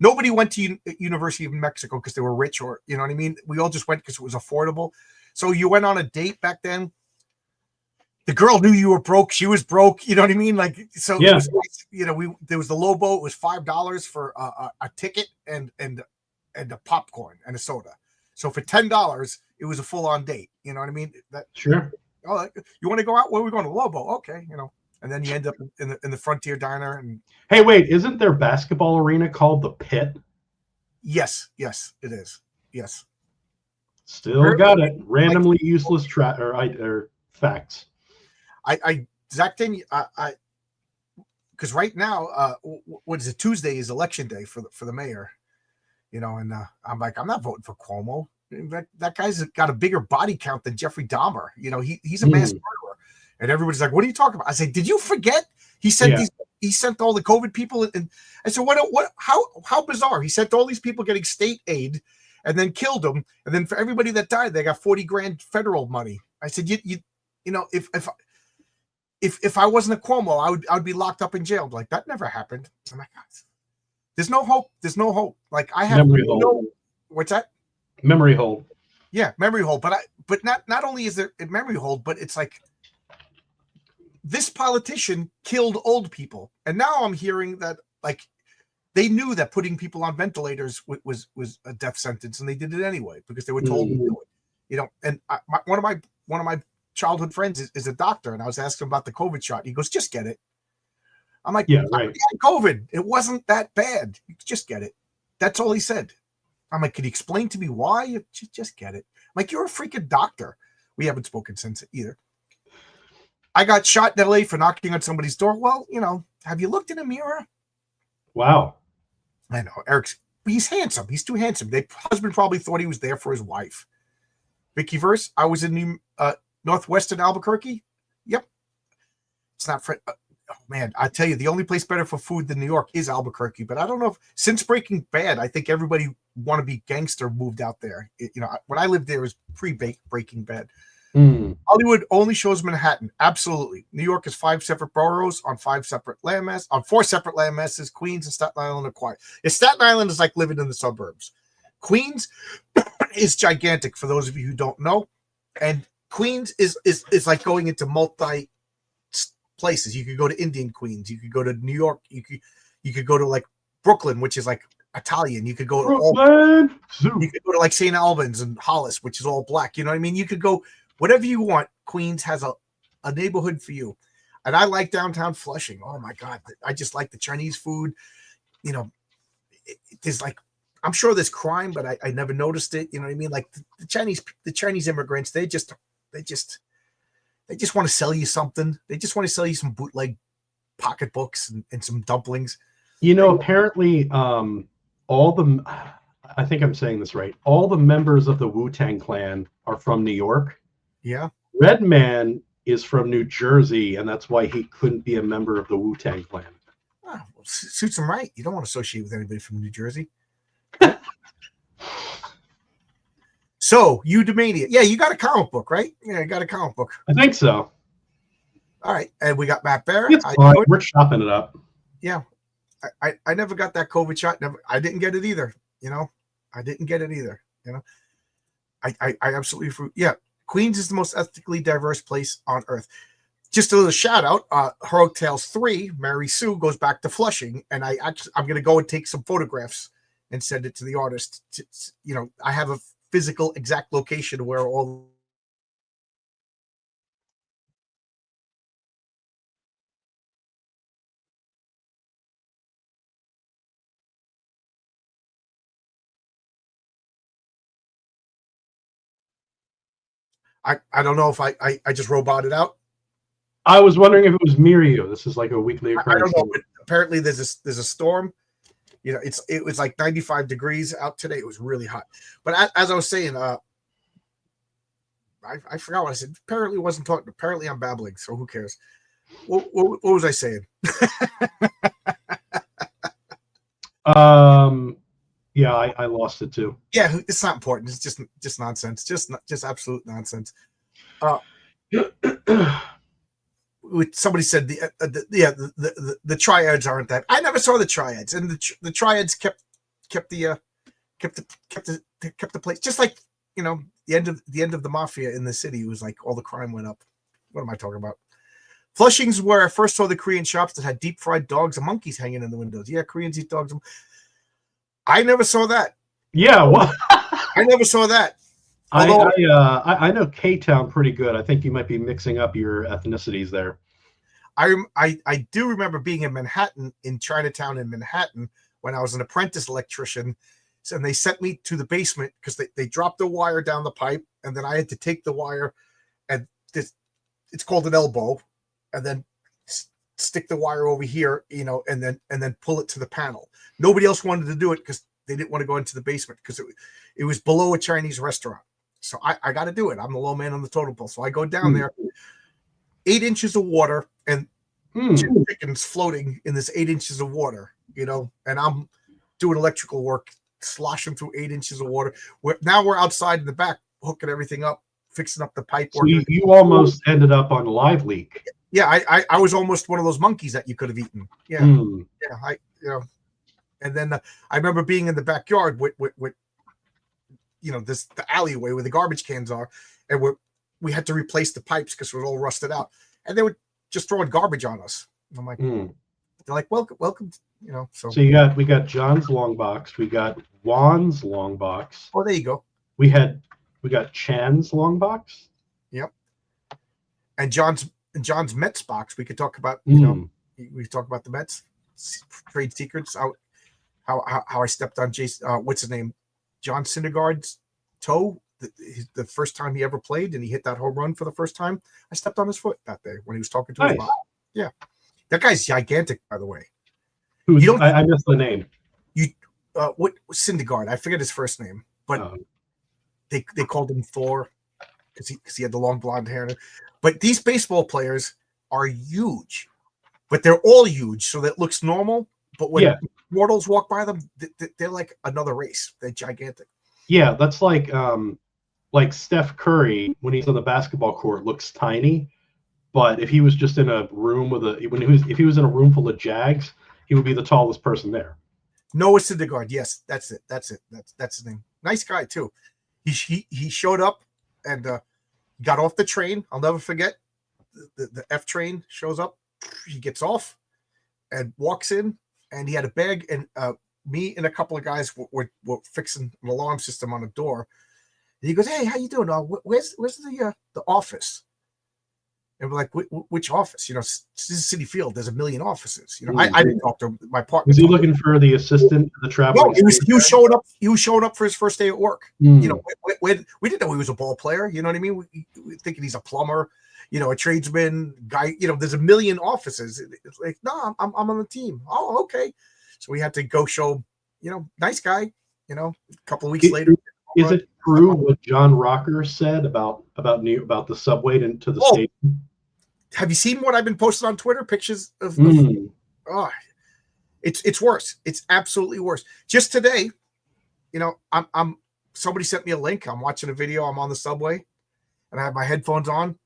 Nobody went to University of Mexico because they were rich, or you know what I mean. We all just went because it was affordable. So you went on a date back then. The girl knew you were broke. She was broke. You know what I mean? Like, so yeah. It was nice. There was the Lobo. It was $5 for a ticket and a popcorn and a soda. So for $10, it was a full on date. You know what I mean? Sure. Oh, you want to go out? Where are we going to Lobo? Okay, and then you end up in the Frontier Diner. And hey, wait, isn't their basketball arena called the Pit? Yes, it is. Yes. Still got it. Randomly useless or facts. Zach, because right now, what is it? Tuesday is election day for the mayor, and I'm like, I'm not voting for Cuomo. That guy's got a bigger body count than Jeffrey Dahmer. He's a mass murderer, and everybody's like, "What are you talking about?" I say, "Did you forget he sent he sent all the COVID people?" And I said, "What? How bizarre! He sent all these people getting state aid, and then killed them, and then for everybody that died, they got $40,000 federal money." I said, If I wasn't a Cuomo, I would be locked up in jail. Like that never happened. I'm like, there's no hope. There's no hope. Like I have what's that? Memory hold. Yeah, memory hold. But not only is there a memory hold, but it's like this politician killed old people, and now I'm hearing that like they knew that putting people on ventilators was a death sentence, and they did it anyway because they were told to do it. You know, and one of my childhood friends is a doctor, and I was asking him about the COVID shot. He goes, "Just get it." I'm like, Yeah, I right. had COVID. It wasn't that bad. Just get it. That's all he said. I'm like, could you explain to me why? Just get it. I'm like, you're a freaking doctor. We haven't spoken since either. I got shot in LA for knocking on somebody's door. Well, you know, have you looked in a mirror? Wow. I know. He's handsome. He's too handsome. The husband probably thought he was there for his wife. Vicky Verse, I was in Northwestern Albuquerque. Yep. It's not for... Oh, man, I tell you, the only place better for food than New York is Albuquerque. But I don't know if... Since Breaking Bad, I think everybody wannabe gangster moved out there. When I lived there, it was pre-Breaking Bad. Hollywood only shows Manhattan. Absolutely. New York is 5 separate boroughs on 5 separate landmasses, on 4 separate landmasses. Queens and Staten Island are quiet. Staten Island is like living in the suburbs. Queens is gigantic, for those of you who don't know. And Queens is like going into multi places. You could go to Indian Queens. You could go to New York. You could go to like Brooklyn, which is like Italian. You could go to you could go to like St. Albans and Hollis, which is all black. You know what I mean? You could go whatever you want. Queens has a neighborhood for you. And I like downtown Flushing. Oh my God. I just like the Chinese food. You know, there's like, I'm sure there's crime, but I never noticed it. You know what I mean? Like the Chinese immigrants, they just want to sell you something. They just want to sell you some bootleg pocketbooks and some dumplings. You know, apparently I think I'm saying this right. All the members of the Wu-Tang Clan are from New York. Yeah. Redman is from New Jersey, and that's why he couldn't be a member of the Wu-Tang Clan. Oh, well, suits him right. You don't want to associate with anybody from New Jersey. So, Eudaimania. Yeah, you got a comic book, right? Yeah, I got a comic book. I think so. All right. And we got Matt Bear. We're chopping it up. Yeah. I never got that COVID shot. I didn't get it either. You know, I didn't get it either. You know, I absolutely, yeah. Queens is the most ethnically diverse place on earth. Just a little shout out. Heroic Tales 3, Mary Sue goes back to Flushing, and I'm going to go and take some photographs and send it to the artist. I have a physical exact location where all I don't know if I just roboted out. I was wondering if it was Mirio. This is like a weekly occurrence. I don't know, but apparently there's a storm. You know, it was like 95 degrees out today. It was really hot. But as I was saying, I forgot what I said. Apparently, wasn't talking. Apparently, I'm babbling. So who cares? What was I saying? Yeah, I lost it too. Yeah, it's not important. It's just nonsense. Just absolute nonsense. Somebody said the triads aren't that. I never saw the triads, and the triads kept the place. Just like, you know, the end of the mafia in the city was like all the crime went up. What am I talking about? Flushing's where I first saw the Korean shops that had deep fried dogs and monkeys hanging in the windows. Yeah, Koreans eat dogs. I never saw that. Yeah, well, I never saw that. Although, I know K-Town pretty good. I think you might be mixing up your ethnicities there. I do remember being in Manhattan, in Chinatown in Manhattan, when I was an apprentice electrician, and they sent me to the basement because they dropped the wire down the pipe, and then I had to take the wire, and it's called an elbow, and then stick the wire over here, you know, and then pull it to the panel. Nobody else wanted to do it because they didn't want to go into the basement because it was below a Chinese restaurant. So I got to do it. I'm the low man on the totem pole. So I go down there, 8 inches of water, and chickens floating in this 8 inches of water, you know, and I'm doing electrical work, sloshing through 8 inches of water. Now we're outside in the back, hooking everything up, fixing up the pipe. So you almost ended up on Live Leak. Yeah, I was almost one of those monkeys that you could have eaten. Yeah, yeah, and then I remember being in the backyard with you know, the alleyway where the garbage cans are, and we had to replace the pipes because it was all rusted out, and they were just throwing garbage on us. And I'm like, they're like, welcome, you know. So we got John's long box, we got Juan's long box. Oh, there you go. We got Chan's long box. Yep. And John's Mets box. We could talk about, you know, we talk about the Mets trade secrets. How I stepped on Jason. What's his name? John Syndergaard's toe. The first time he ever played, and he hit that home run for the first time. I stepped on his foot that day when he was talking to his mom. Yeah, that guy's gigantic, by the way. I missed the name. What Syndergaard? I forget his first name, but they called him Thor because he had the long blonde hair. But these baseball players are huge, but they're all huge, so that looks normal. But when mortals walk by them, they're like another race. They're gigantic. Yeah, that's like Steph Curry when he's on the basketball court looks tiny, but if he was just in a room if he was in a room full of Jags, he would be the tallest person there. Noah Syndergaard, yes, that's it. That's his name. Nice guy too. He showed up and got off the train. I'll never forget. The F train shows up. He gets off and walks in, and he had a bag, and me and a couple of guys were fixing an alarm system on a door. And he goes, "Hey, how you doing? Where's the office?" And we're like, "Which office? You know, this is City Field. There's a million offices. You know, I didn't talk to him. My partner. Was he looking for the assistant, the traveling? No, he was showing up. He was showing up for his first day at work. You know, we didn't know he was a ball player. You know what I mean? We thinking he's a plumber. You know, a tradesman guy. You know, there's a million offices. It's like, no, I'm on the team. Oh, okay. So we had to go show. You know, nice guy. You know, a couple of weeks later. Is it true what John Rocker said about the subway to the stadium? Have you seen what I've been posting on Twitter? Pictures of it's worse. It's absolutely worse. Just today, you know, I'm somebody sent me a link. I'm watching a video. I'm on the subway, and I have my headphones on,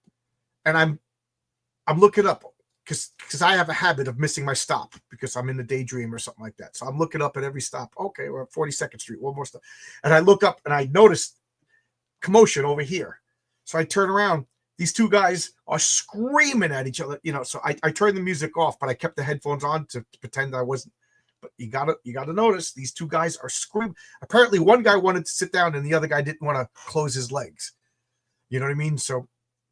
and I'm looking up because I have a habit of missing my stop because I'm in the daydream or something like that. So I'm looking up at every stop. Okay, we're at 42nd Street. One more stop, and I look up and I notice commotion over here. So I turn around. These two guys are screaming at each other, you know. So I turned the music off, but I kept the headphones on to pretend I wasn't. But you gotta notice these two guys are screaming. Apparently, one guy wanted to sit down, and the other guy didn't want to close his legs. You know what I mean? So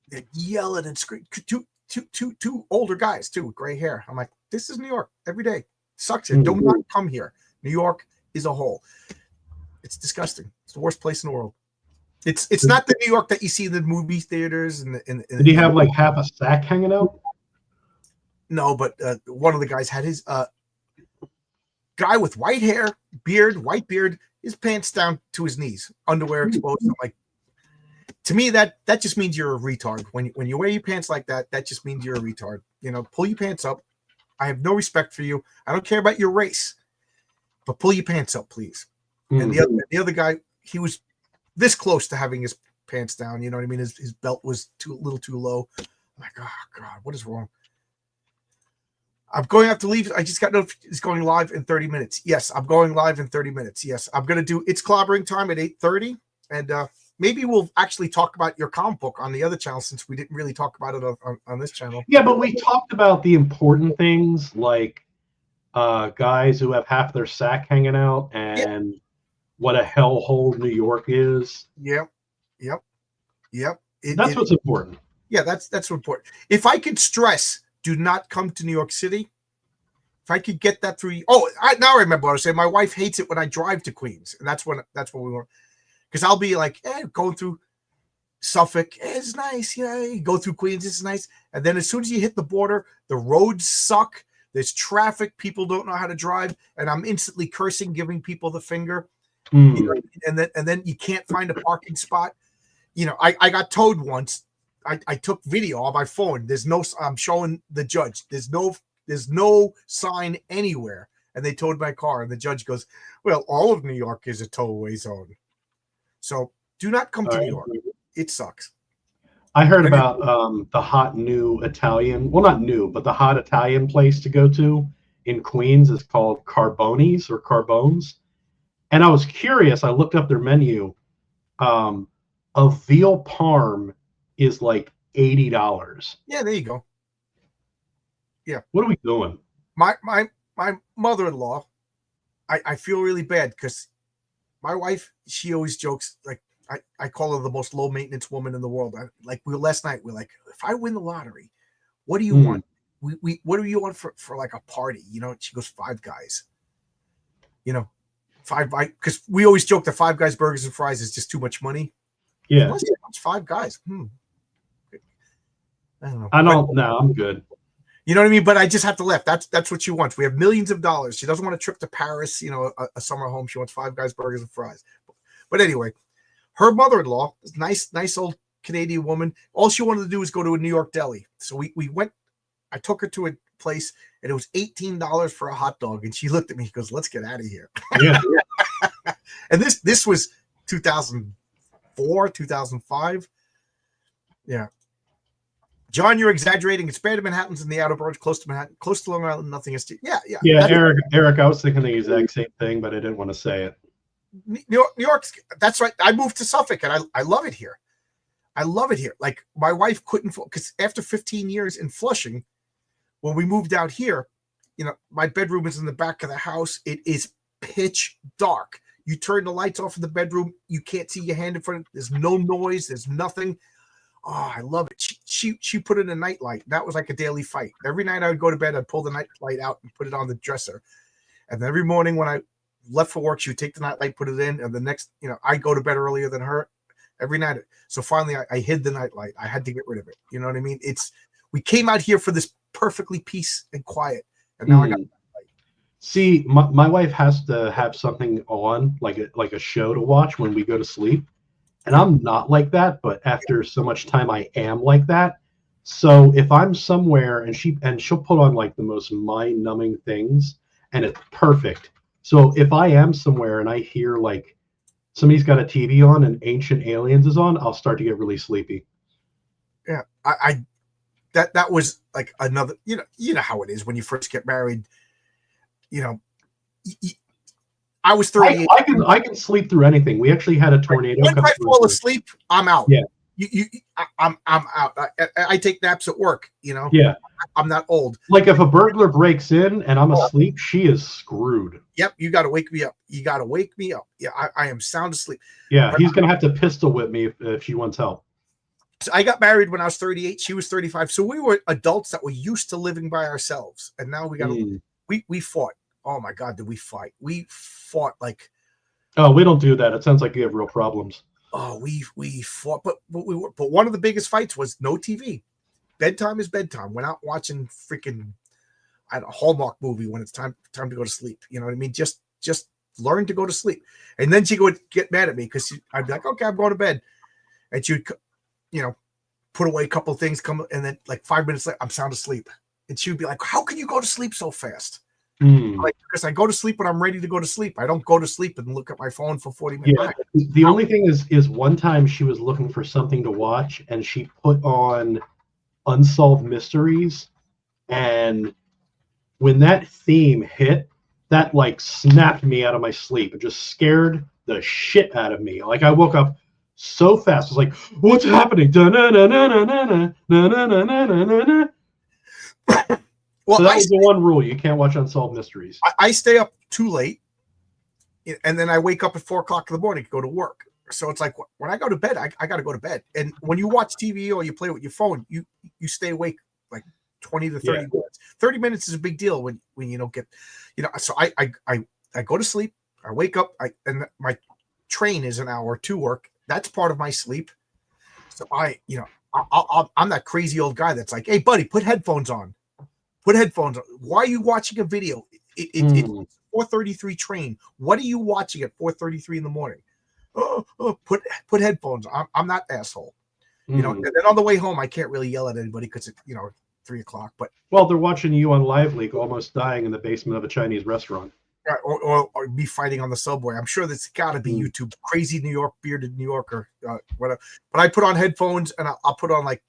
they're yelling and screaming. Two older guys too, with gray hair. I'm like, this is New York every day. Sucks here. Do not come here. New York is a hole. It's disgusting. It's the worst place in the world. It's not the New York that you see in the movie theaters. Did he have like half a sack hanging out? No, but one of the guys had his guy with white hair, white beard, his pants down to his knees, underwear exposed. I'm like, to me, that just means you're a retard. When you wear your pants like that, that just means you're a retard. You know, pull your pants up. I have no respect for you. I don't care about your race, but pull your pants up, please. And the other guy, he was this close to having his pants down. You know what I mean? His belt was a little too low. I'm like, oh God, what is wrong? I'm going to have to leave. I just got notification it's going live in 30 minutes. Yes, I'm going live in 30 minutes. Yes, I'm going to do It's Clobbering Time at 8:30. And maybe we'll actually talk about your comic book on the other channel since we didn't really talk about it on this channel. Yeah, but we talked about the important things like guys who have half their sack hanging out and what a hellhole New York is. Yep. That's what's important. Yeah, that's what's important. If I could stress, do not come to New York City. If I could get that through. Now I remember what I was saying. My wife hates it when I drive to Queens, and that's what we want. Because I'll be like, going through Suffolk, it's nice. Yeah, you go through Queens, it's nice. And then as soon as you hit the border, the roads suck. There's traffic. People don't know how to drive, and I'm instantly cursing, giving people the finger. You know, and then you can't find a parking spot. You know, I got towed once. I took video on my phone. I'm showing the judge. There's no sign anywhere, and they towed my car. And the judge goes, "Well, all of New York is a towaway zone, so do not come to New York. It sucks." I heard about the hot new Italian. Well, not new, but the hot Italian place to go to in Queens is called Carboni's or Carbones. And I was curious. I looked up their menu. A veal parm is like $80. Yeah, there you go. Yeah. What are we doing? My mother-in-law, I feel really bad because my wife, she always jokes like I call her the most low maintenance woman in the world. Last night we're like, if I win the lottery, what do you want? We what do you want for like a party? You know, she goes, Five Guys. You know, because we always joke that Five Guys burgers and fries is just too much money. Yeah. Unless it's Five Guys. I don't know. No, I'm good. You know what I mean? But I just have to laugh. That's what she wants. We have millions of dollars. She doesn't want a trip to Paris, you know, a summer home. She wants Five Guys burgers and fries. But anyway, her mother-in-law, nice old Canadian woman. All she wanted to do was go to a New York deli. So we went. I took her to a place, and it was $18 for a hot dog. And she looked at me. She goes, "Let's get out of here." Yeah. And this was 2004, 2005. Yeah. John, you're exaggerating. It's bad in Manhattan's in the outer boroughs, close to Manhattan, close to Long Island. Nothing is. Yeah. Eric, I was thinking the exact same thing, but I didn't want to say it. New York's. That's right. I moved to Suffolk, and I love it here. I love it here. Like my wife couldn't, because after 15 years in Flushing, when we moved out here, you know, my bedroom is in the back of the house. It is pitch dark. You turn the lights off in the bedroom, you can't see your hand in front. There's no noise. There's nothing. Oh, I love it. She put in a night light. That was like a daily fight. Every night I would go to bed, I'd pull the night light out and put it on the dresser. And then every morning when I left for work, she would take the night light, put it in, and the next, you know, I go to bed earlier than her every night. So finally I hid the night light. I had to get rid of it. You know what I mean? We came out here for this perfectly peace and quiet. And now I got. See, my wife has to have something on, like a show to watch when we go to sleep. And I'm not like that, but after so much time, I am like that. So if I'm somewhere and she'll put on like the most mind-numbing things, and it's perfect. So if I am somewhere and I hear like somebody's got a TV on and Ancient Aliens is on, I'll start to get really sleepy. Yeah, that was like another. You know how it is when you first get married. You know, I was 38. I can sleep through anything. We actually had a tornado. When I fall asleep, I'm out. Yeah. I'm out. I take naps at work. You know. Yeah. I'm not old. Like if a burglar breaks in and I'm asleep, she is screwed. Yep. You got to wake me up. Yeah. I am sound asleep. Yeah. He's gonna have to pistol whip me if she wants help. So I got married when I was 38. She was 35. So we were adults that were used to living by ourselves, and now we got to. We fought. Oh my God, did we fight? We fought like. Oh, we don't do that. It sounds like you have real problems. Oh, we fought, but one of the biggest fights was no TV. Bedtime is bedtime. We're not watching freaking a Hallmark movie when it's time to go to sleep. You know what I mean? Just learn to go to sleep. And then she would get mad at me because I'd be like, okay, I'm going to bed, and she would, you know, put away a couple of things, and then like 5 minutes later, I'm sound asleep, and she would be like, how can you go to sleep so fast? Like, because I go to sleep when I'm ready to go to sleep. I don't go to sleep and look at my phone for 40 minutes. Yeah. The only thing is one time she was looking for something to watch and she put on Unsolved Mysteries, and when that theme hit, that like snapped me out of my sleep. It just scared the shit out of me. Like I woke up so fast. I was like, what's happening? Well, so that was the one rule. You can't watch Unsolved Mysteries. I stay up too late, and then I wake up at 4 o'clock in the morning to go to work. So it's like when I go to bed, I got to go to bed. And when you watch TV or you play with your phone, you stay awake like 20 to 30 minutes. 30 minutes is a big deal when you don't get, you know. So I go to sleep. I wake up. And my train is an hour to work. That's part of my sleep. So I'm that crazy old guy that's like, hey, buddy, put headphones on. Put headphones on. Why are you watching a video? It's 4:33 train. What are you watching at 4:33 in the morning? Put headphones on. I'm that asshole. You know, and then on the way home, I can't really yell at anybody because it's 3 o'clock. But they're watching you on Live Leak almost dying in the basement of a Chinese restaurant. Or me fighting on the subway. I'm sure that's got to be YouTube. Crazy New York, bearded New Yorker, whatever. But I put on headphones and I'll put on like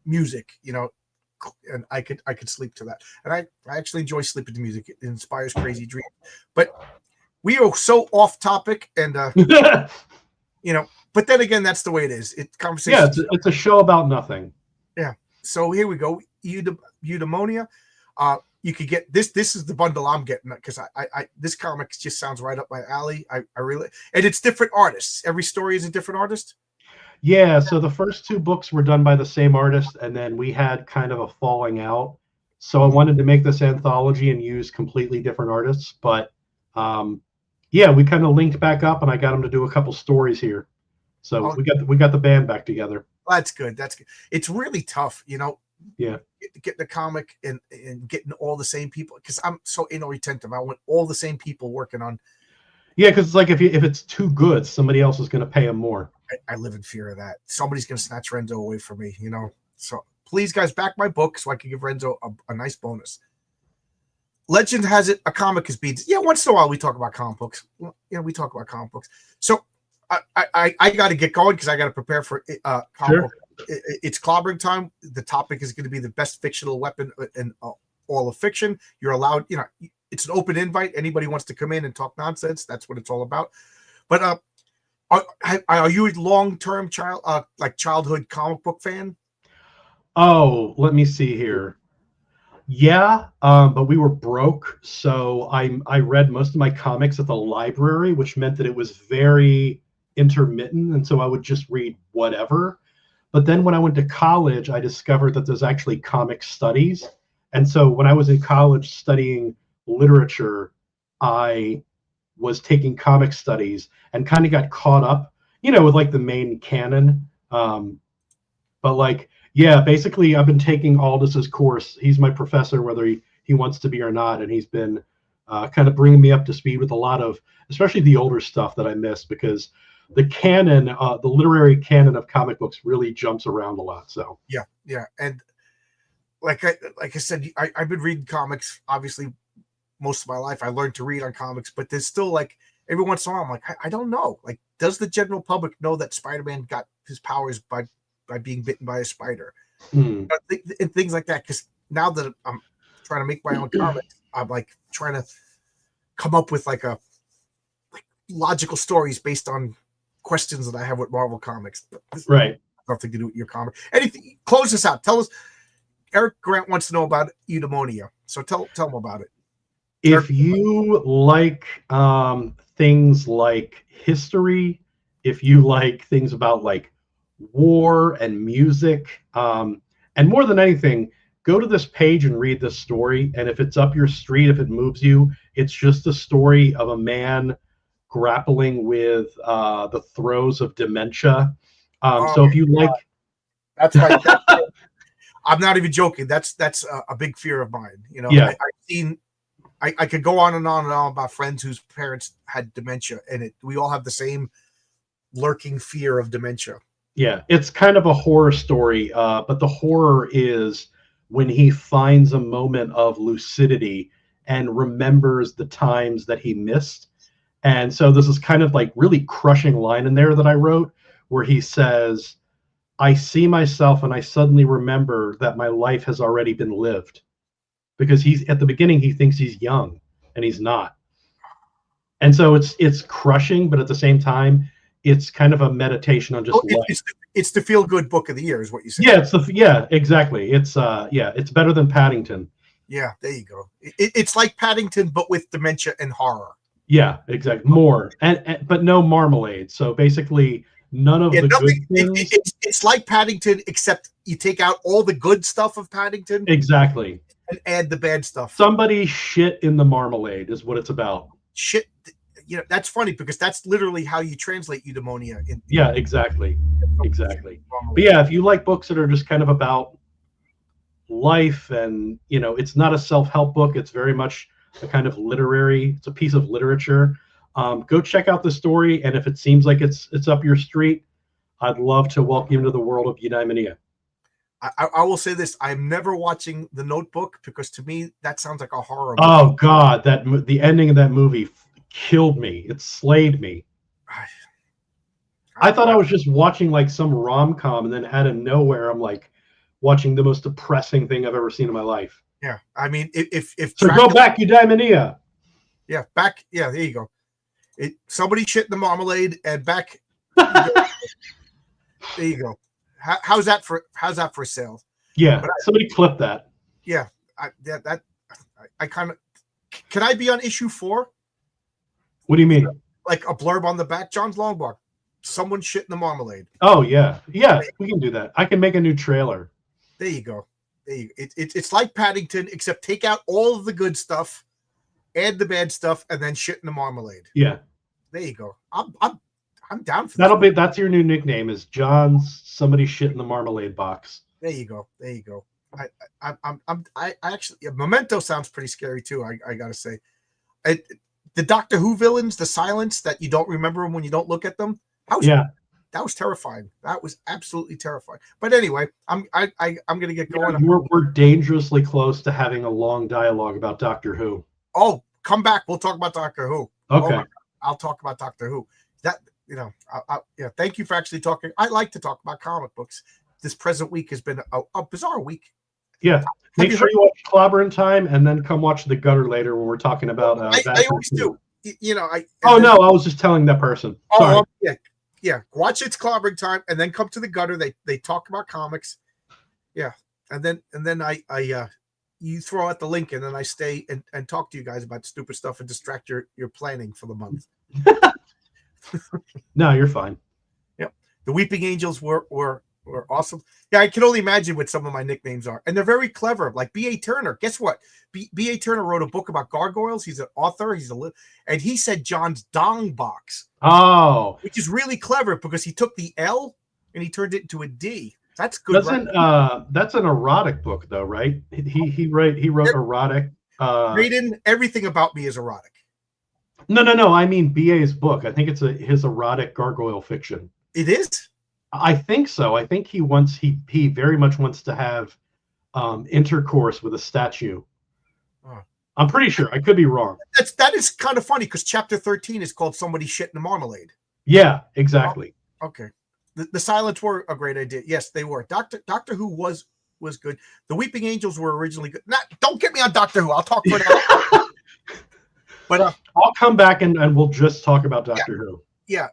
music, and I could sleep to that. And I actually enjoy sleeping to music. It inspires crazy dreams. But we are so off topic, and but then again, that's the way it is. It's conversation. Yeah, it's a show about nothing. Yeah. So here we go. Eudaimonia. You could get this. This is the bundle I'm getting because I this comic just sounds right up my alley. I really, and it's different artists. Every story is a different artist. Yeah, so the first two books were done by the same artist, and then we had kind of a falling out. So I wanted to make this anthology and use completely different artists, but yeah, we kind of linked back up, and I got him to do a couple stories here. So we got the band back together. That's good. That's good. It's really tough, Yeah. Getting the comic and getting all the same people, because I'm so anal retentive. I want all the same people working on. Yeah, because it's like if it's too good, somebody else is going to pay him more. I live in fear of that. Somebody's going to snatch Renzo away from me, So please, guys, back my book so I can give Renzo a nice bonus. Legend has it. A comic is beads. Yeah, once in a while we talk about comic books. We talk about comic books. So I got to get going because I got to prepare for comic book. It's clobbering time. The topic is going to be the best fictional weapon in all of fiction. You're allowed, it's an open invite. Anybody wants to come in and talk nonsense. That's what it's all about. But are you a long-term childhood comic book fan? Oh, let me see here. Yeah, but we were broke, so I read most of my comics at the library, which meant that it was very intermittent, and so I would just read whatever. But then when I went to college, I discovered that there's actually comic studies. And so when I was in college studying literature, I was taking comic studies and kind of got caught up, with like the main canon. But like, yeah, basically I've been taking Aldis's course. He's my professor, whether he wants to be or not. And he's been kind of bringing me up to speed with a lot of, especially the older stuff that I missed, because the canon, the literary canon of comic books really jumps around a lot. So yeah, and like I said, I've been reading comics obviously most of my life. I learned to read on comics, but there's still like every once in a while I'm like, I don't know. Like, does the general public know that Spider-Man got his powers by being bitten by a spider? And things like that. Because now that I'm trying to make my own comics, I'm like trying to come up with like logical stories based on questions that I have with Marvel comics. Right. Nothing to do with your comic. Anything. Close this out. Tell us. Eric Grant wants to know about eudaimonia. So tell him about it. If you like things like history, if you like things about like war and music, and more than anything, go to this page and read this story. And if it's up your street, if it moves you, it's just a story of a man grappling with the throes of dementia. So if you like, that's right. I'm not even joking. That's a big fear of mine. Yeah. I've seen. I could go on and on and on about friends whose parents had dementia, and we all have the same lurking fear of dementia. Yeah, it's kind of a horror story, but the horror is when he finds a moment of lucidity and remembers the times that he missed. And so this is kind of like really crushing line in there that I wrote, where he says, I see myself and I suddenly remember that my life has already been lived. Because he's at the beginning, he thinks he's young and he's not. And so it's crushing, but at the same time, it's kind of a meditation on just life. It's the feel good book of the year, is what you said. Yeah, exactly. It's better than Paddington. Yeah, there you go. It's like Paddington, but with dementia and horror. Yeah, exactly. More but no marmalade. So basically, none of the good things. It's like Paddington, except you take out all the good stuff of Paddington. Exactly. And add the bad stuff. Somebody shit in the marmalade is what it's about. Shit, that's funny because that's literally how you translate eudaimonia. Yeah, exactly. But yeah, if you like books that are just kind of about life and, it's not a self-help book. It's very much a kind of it's a piece of literature. Go check out the story. And if it seems like it's up your street, I'd love to welcome you into the world of eudaimonia. I will say this: I'm never watching The Notebook because to me that sounds like a horror movie. Oh God, the ending of that movie killed me. It slayed me. I thought I was just watching like some rom-com, and then out of nowhere, I'm like watching the most depressing thing I've ever seen in my life. Yeah, I mean, if so go back, eudaimonia. Yeah, back. Yeah, there you go. Somebody shit in the marmalade, and back. There you go. How's that for sale? Yeah, somebody clip that. Yeah, kind of can I be on issue 4? What do you mean? Like a blurb on the back, John's Longbar. Someone shit in the marmalade. Oh yeah, we can do that. I can make a new trailer. There you go. It's like Paddington, except take out all of the good stuff, add the bad stuff, and then shit in the marmalade. Yeah. There you go. I'm down for that. That's your new nickname is John's somebody shit in the marmalade box. There you go. I actually Memento sounds pretty scary too. I gotta say, the Doctor Who villains, the silence that you don't remember them when you don't look at them. That was terrifying. That was absolutely terrifying. But anyway, I'm gonna get going. We're dangerously close to having a long dialogue about Doctor Who. Oh, come back. We'll talk about Doctor Who. Okay. I'll talk about Doctor Who. That yeah. Thank you for actually talking. I like to talk about comic books. This present week has been a bizarre week. Yeah. Make sure you watch Clobber in Time and then come watch The Gutter later when we're talking about. I always do. I was just telling that person. Sorry. Yeah. Watch It's Clobbering Time and then come to The Gutter. They talk about comics. Yeah. And then I you throw out the link and then I stay and talk to you guys about stupid stuff and distract your planning for the month. No, you're fine. Yep. The Weeping Angels were awesome. Yeah, I can only imagine what some of my nicknames are. And they're very clever. Like B.A. Turner. Guess what? B.A. Turner wrote a book about gargoyles. He's an author. And he said John's Dong Box. Oh. Which is really clever because he took the L and he turned it into a D. That's good. That's an erotic book though, right? He wrote erotic. Raiden, everything about me is erotic. No. I mean B.A.'s book. I think it's his erotic gargoyle fiction. It is? I think so. I think he very much wants to have intercourse with a statue. Oh. I'm pretty sure. I could be wrong. That is kind of funny because chapter 13 is called Somebody Shit in the Marmalade. Yeah, exactly. Oh, okay. The Silents were a great idea. Yes, they were. Doctor Who was good. The Weeping Angels were originally good. Don't get me on Doctor Who. I'll talk for now. But I'll come back and we'll just talk about Doctor Who. Yeah,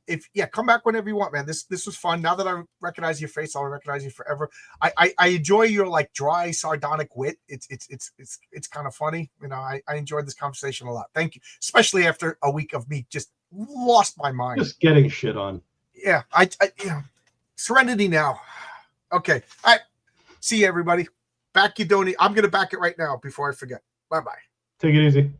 come back whenever you want, man. This was fun. Now that I recognize your face, I'll recognize you forever. I enjoy your like dry, sardonic wit. It's kind of funny. I enjoyed this conversation a lot. Thank you, especially after a week of me just lost my mind, just getting shit on. Yeah, serenity now. Okay, all right. See you, everybody. Back you don't. I'm gonna back it right now before I forget. Bye bye. Take it easy.